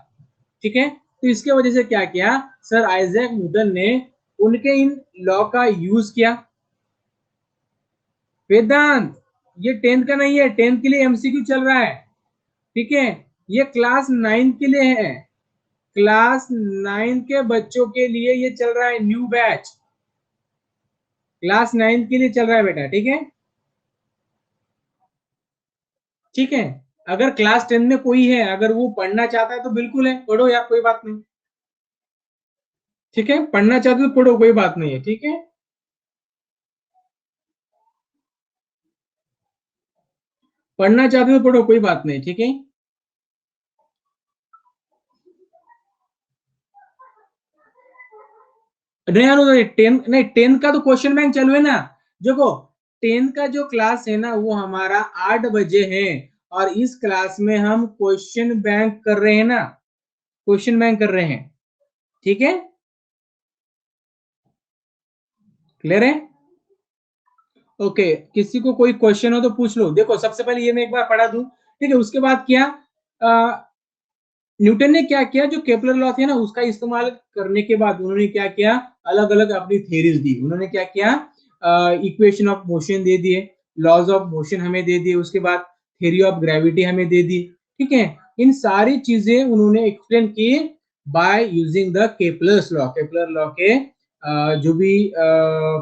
ठीक है, तो इसके वजह से क्या किया, सर आइजैक न्यूटन ने उनके इन लॉ का यूज किया। वेदांत, ये 10th का नहीं है, 10th के लिए एमसीक्यू चल रहा है, ठीक है, ये क्लास 9 के लिए है, क्लास 9 के बच्चों के लिए ये चल रहा है, न्यू बैच, क्लास 9 के लिए चल रहा है बेटा। ठीक है, ठीक है, अगर क्लास 10 में कोई है, अगर वो पढ़ना चाहता है तो बिल्कुल है, पढ़ो यार, कोई बात नहीं। ठीक है, पढ़ना चाहते तो पढ़ो, कोई बात नहीं है। ठीक है, पढ़ना चाहते तो पढ़ो, कोई बात नहीं। ठीक है, नहीं 10 नहीं, 10 का तो क्वेश्चन बैंक चालू है ना, देखो 10 का जो क्लास है ना, वो हमारा 8 बजे है, और इस क्लास में हम क्वेश्चन बैंक कर रहे हैं ना, क्वेश्चन बैंक कर रहे हैं। ठीक है, क्लियर है? ओके, किसी को कोई क्वेश्चन हो तो पूछ लो। देखो, सबसे पहले ये मैं एक बार पढ़ा दूं, ठीक है, उसके बाद क्या, न्यूटन ने क्या किया, जो केपलर लॉ थे ना, उसका इस्तेमाल करने के बाद उन्होंने क्या किया, अलग अलग अपनी थ्योरीज दी। उन्होंने क्या किया, इक्वेशन ऑफ मोशन दे दिए, लॉज ऑफ मोशन हमें दे दिए, उसके बाद थ्योरी ऑफ ग्रेविटी हमें दे दी। ठीक है, इन सारी चीजें उन्होंने एक्सप्लेन की by using the Kepler's law. Kepler law के जो भी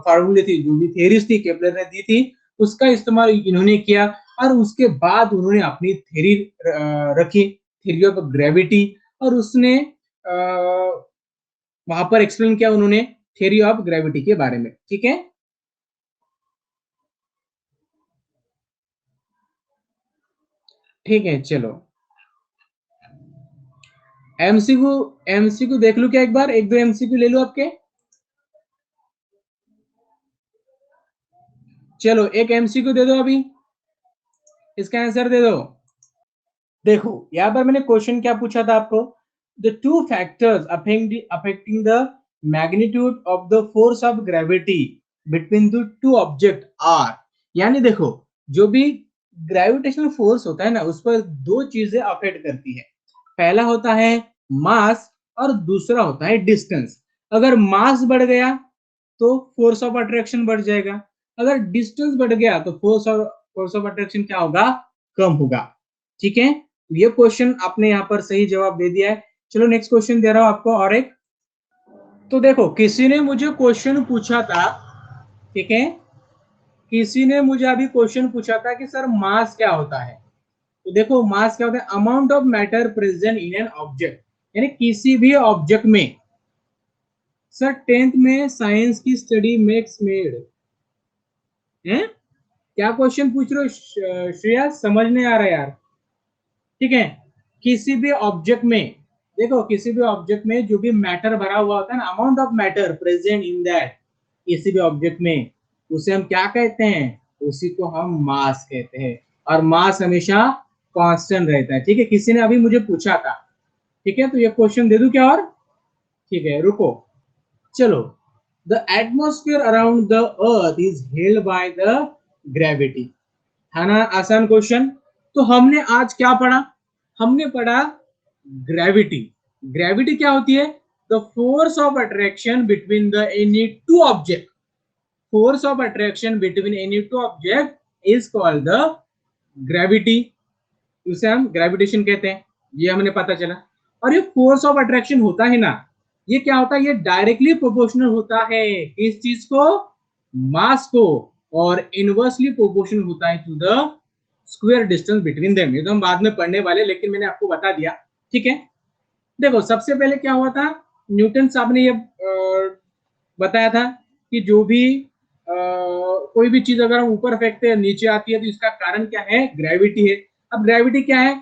फार्मूले थी, जो भी थ्योरीज थी केपलर ने दी थी, उसका इस्तेमाल इन्होंने किया, और उसके बाद उन्होंने अपनी थ्योरी रखी, थ्योरी ऑफ ग्रेविटी, और उसने वहां पर एक्सप्लेन किया उन्होंने थ्योरी ऑफ ग्रेविटी के बारे में। ठीक है, ठीक है, चलो एमसीक्यू, एमसीक्यू देख लू क्या, एक बार एक दो एमसीक्यू ले लो आपके। चलो एक एमसीक्यू दे दो अभी, इसका आंसर दे दो। देखो यहां पर मैंने क्वेश्चन क्या पूछा था आपको, the two factors affecting the magnitude of the force of gravity between the two object are, यानी देखो, जो भी ग्रेविटेशनल फोर्स होता है ना, उस पर दो चीजें अफेक्ट करती है, पहला होता है मास, और दूसरा होता है डिस्टेंस। अगर मास बढ़ गया तो फोर्स ऑफ अट्रैक्शन बढ़ जाएगा, अगर डिस्टेंस बढ़ गया तो फोर्स ऑफ अट्रैक्शन क्या होगा, कम होगा। ठीक है, ये क्वेश्चन आपने यहाँ पर सही जवाब दे दिया है। चलो नेक्स्ट क्वेश्चन दे रहा हूं आपको, और एक, तो देखो किसी ने मुझे क्वेश्चन पूछा था, ठीक है, किसी ने मुझे अभी क्वेश्चन पूछा था कि सर मास क्या होता है। तो देखो मास क्या होता है, amount of matter present in an object, यानी किसी भी ऑब्जेक्ट में। सर 10th में साइंस की स्टडी मेक्स मेड है, क्या क्वेश्चन पूछ रहे हो श्रेया, समझ नहीं आ रहा यार। ठीक है, किसी भी ऑब्जेक्ट में, देखो किसी भी ऑब्जेक्ट में जो भी मैटर भरा हुआ होता है ना, amount of matter present in that, किसी भी ऑब्जेक्ट में, उसे हम क्या कहते हैं, उसी को हम मास कहते हैं। और मास हमेशा कांस्टेंट रहता है। ठीक है, किसी ने अभी मुझे पूछा था। ठीक है, तो ये क्वेश्चन दे दूं क्या और? ठीक है रुको, चलो। The atmosphere around the earth is held by the gravity, है ना आसान क्वेश्चन। तो हमने आज क्या पढ़ा, हमने पढ़ा ग्रेविटी। ग्रेविटी क्या होती है? The force of attraction between the any two object, force of attraction between any two object is called the gravity, उसे हम ग्रेविटेशन कहते हैं। ये हमें पता चला। और ये फोर्स ऑफ अट्रैक्शन होता है ना, ये क्या होता है, ये डायरेक्टली प्रोपोर्शनल होता है इस चीज को, मास को, और इनवर्सली प्रोपोर्शनल होता है to the square distance between them. ये तो हम बाद में पढ़ने वाले, लेकिन मैंने आपको बता दिया। ठीक है, देखो सबसे पहले क्या हुआ था, न्यूटन साहब ने ये बताया था कि जो भी कोई भी चीज अगर हम ऊपर फेंकते हैं नीचे आती है, तो इसका कारण क्या है, ग्रेविटी है। अब ग्रेविटी क्या है,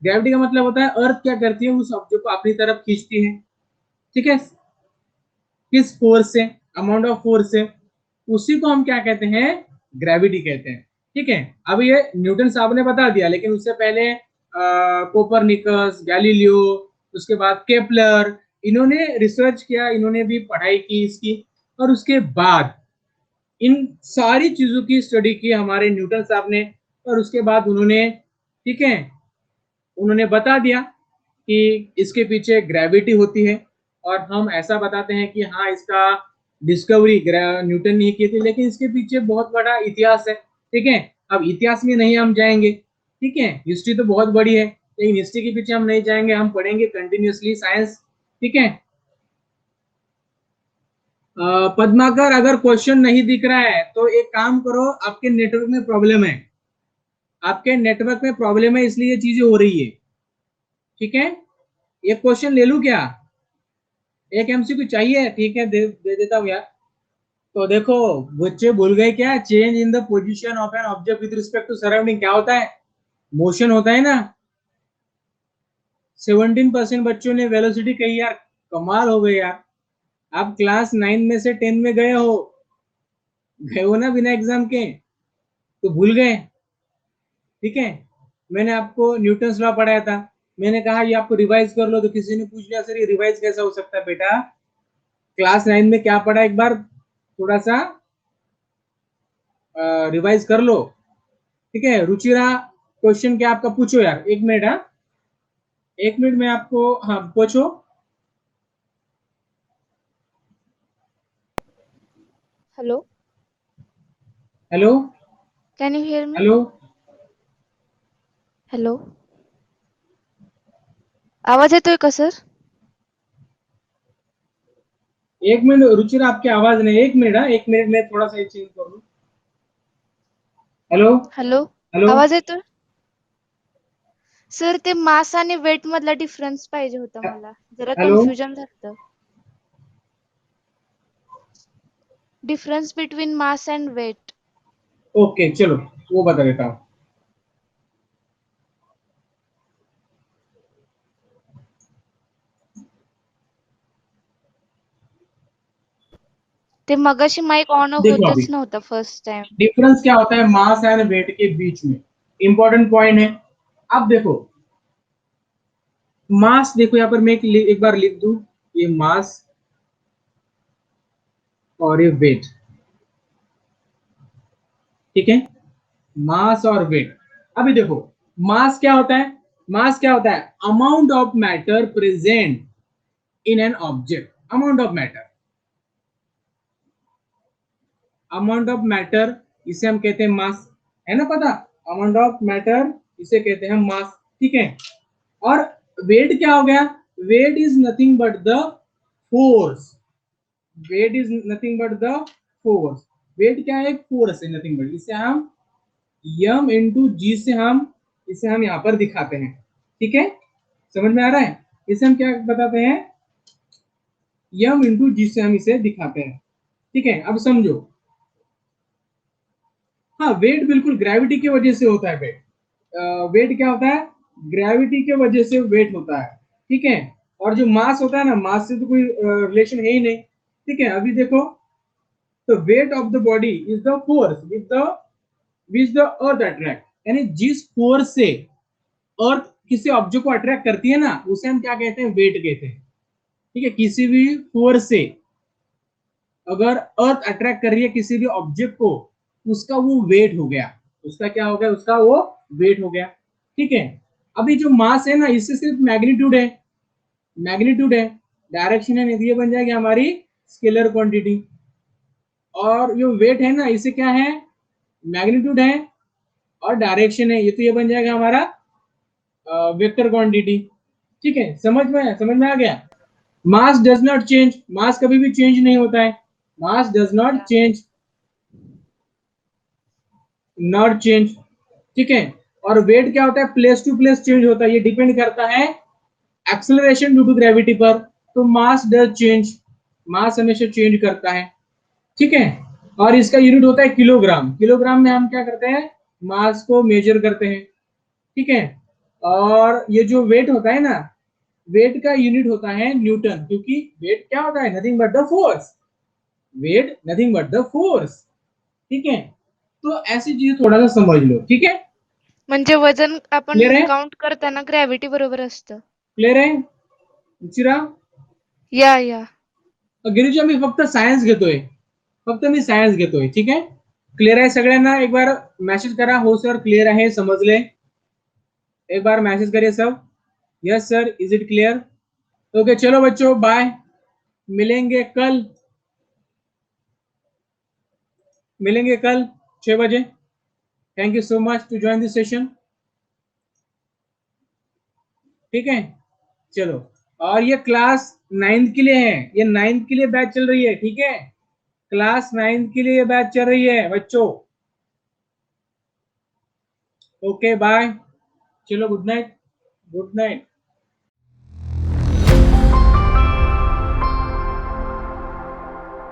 ग्रेविटी का मतलब होता है अर्थ क्या करती है, उस ऑब्जेक्ट को अपनी तरफ खींचती है। ठीक है, किस फोर्स से, अमाउंट ऑफ फोर्स से, उसी को हम क्या कहते हैं, ग्रेविटी कहते हैं। ठीक है, अब ये न्यूटन साहब ने बता दिया, लेकिन उससे पहले कोपरनिकस, गैलीलियो, उसके बाद केपलर, इन्होंने रिसर्च किया, इन्होंने भी पढ़ाई की इसकी, और उसके बाद इन सारी चीजों की स्टडी की हमारे न्यूटन साहब ने, और उसके बाद उन्होंने, ठीक है, उन्होंने बता दिया कि इसके पीछे ग्रेविटी होती है। और हम ऐसा बताते हैं कि हाँ इसका डिस्कवरी न्यूटन ने की थी, लेकिन इसके पीछे बहुत बड़ा इतिहास है। ठीक है, अब इतिहास में नहीं हम जाएंगे। ठीक है, हिस्ट्री तो बहुत बड़ी है, लेकिन हिस्ट्री के पीछे हम नहीं जाएंगे, हम पढ़ेंगे कंटिन्यूअसली साइंस। ठीक है, पद्माकर अगर क्वेश्चन नहीं दिख रहा है तो एक काम करो, आपके नेटवर्क में प्रॉब्लम है, आपके नेटवर्क में प्रॉब्लम है, इसलिए ये चीजें हो रही है। ठीक है, एक क्वेश्चन ले लूं क्या, एक एमसीक्यू चाहिए? ठीक है, दे देता हूँ यार। तो देखो बच्चे भूल गए क्या, change in the position of an object with respect to surrounding क्या होता है, मोशन होता है ना। 17% बच्चों ने वेलोसिटी कही यार, कमाल हो गई यार। आप क्लास 9 में से 10 में गए हो ना बिना एग्जाम के, तो भूल गए। ठीक है, मैंने आपको न्यूटन लॉ पढ़ाया था, मैंने कहा ये आपको रिवाइज कर लो, तो किसी ने पूछ लिया सर ये रिवाइज कैसा हो सकता है। बेटा क्लास 9 में क्या पढ़ा, एक बार थोड़ा सा रिवाइज कर लो। ठीक है, रुचिरा क्वेश्चन क्या आपका, पूछो यार, 1 मिनट। हाँ 1 मिनट में आपको, हाँ पूछो। Hello, hello, can you hear me? Hello, Hello. आवाज येतोय का सर? 1 मिनट रुचिरा, आपकी आवाज नहीं, 1 मिनट। हाँ 1 मिनट में थोड़ा सा चेंज कर लूं। हेलो, हॅलो, हेलो, आवाज येतोय? सर ते मास आणि वेट मधला डिफरन्स पाहिजे होता मला. जरा हेलो, कन्फ्युजन झालं. Difference between mass and weight. Okay चलो वो बता देता हूँ। ते मगाशी माइक ऑन देखो अभी होतच नव्हता फर्स्ट टाइम. डिफरेंस क्या होता है मास एंड वेट के बीच में, इंपॉर्टेंट पॉइंट है। अब देखो मास, देखो यहाँ पर मैं एक बार लिख दूं, ये मास और ये वेट। ठीक है, मास और वेट। अभी देखो मास क्या होता है, मास क्या होता है, amount of matter present in an object, amount of matter, amount of matter, इसे हम कहते हैं मास, है ना पता, अमाउंट ऑफ मैटर इसे कहते हैं मास। ठीक है, और वेट क्या हो गया, weight is nothing but the force, weight is nothing but the force. Weight क्या है? एक फोर्स है, नथिंग बट। इसे हम यम इंटू जी से हम इसे हम यहाँ पर दिखाते हैं। ठीक है, समझ में आ रहा है? इसे हम क्या बताते हैं? यम इंटू जी से हम इसे दिखाते हैं। ठीक है, अब समझो। हाँ, वेट बिल्कुल ग्रेविटी की वजह से होता है। वेट क्या होता है? ग्रेविटी के वजह से वेट होता है। ठीक है, और जो मास होता है ना, मास से तो कोई रिलेशन है ही नहीं। ठीक है, अभी देखो, तो weight of the body is the force which the earth attract, यानी जिस फोर्स से अर्थ किसी ऑब्जेक्ट को अट्रैक्ट करती है ना, उसे हम क्या कहते हैं? वेट कहते हैं। ठीक है, किसी भी फोर्स से अगर अर्थ अट्रैक्ट कर रही है किसी भी ऑब्जेक्ट को, उसका वो वेट हो गया। उसका क्या हो गया? उसका वो वेट हो गया। ठीक है, अभी जो मास है ना, इससे सिर्फ मैग्नीट्यूड है, मैग्नीट्यूड है, डायरेक्शन है नहीं, तो ये बन जाएगी हमारी स्केलर क्वांटिटी। और जो वेट है ना, इसे क्या है? मैग्नीट्यूड है और डायरेक्शन है, ये तो ये बन जाएगा हमारा वेक्टर क्वांटिटी। ठीक है, समझ में आ गया? Mass does not change, mass कभी भी चेंज नहीं होता है। Mass does not change, not change. ठीक है, और वेट क्या होता है? प्लेस टू प्लेस चेंज होता है, ये डिपेंड करता है एक्सेलरेशन ड्यू टू ग्रेविटी पर। तो मास डज चेंज, मास हमेशा चेंज करता है। ठीक है, और इसका यूनिट होता है किलोग्राम। किलोग्राम में हम क्या करते हैं? मास को मेजर करते हैं। ठीक है, और ये जो वेट होता है ना, वेट का यूनिट होता है न्यूटन, क्योंकि वेट क्या होता है? Nothing but the force. Weight nothing but the force. ठीक है, तो ऐसी चीज थोड़ा सा समझ लो। ठीक है, म्हणजे वजन आपण क्लियर है? काउंट करताना ग्रॅव्हिटी बरोबर असतं. क्लियर आहे उशिरा? या. गिरीजा, मी फक्त सायन्स घेतोय, मी सायन्स घेतोय. ठीक आहे, क्लियर आहे सगळ्यांना? एक बार मैसेज करा, हो सर क्लियर आहे, समजले? एक बार मैसेज करिए सब, yes sir, is it clear? Okay, चलो बच्चों, बाय, मिलेंगे कल, 6 बजे। Thank you so much to join this session. ठीक है, चलो। और ये क्लास 9th के लिए है, ये 9th के लिए बैच चल रही है। ठीक है, क्लास 9th के लिए बैच चल रही है बच्चों। ओके, बाय, चलो, गुड नाइट, गुड नाइट।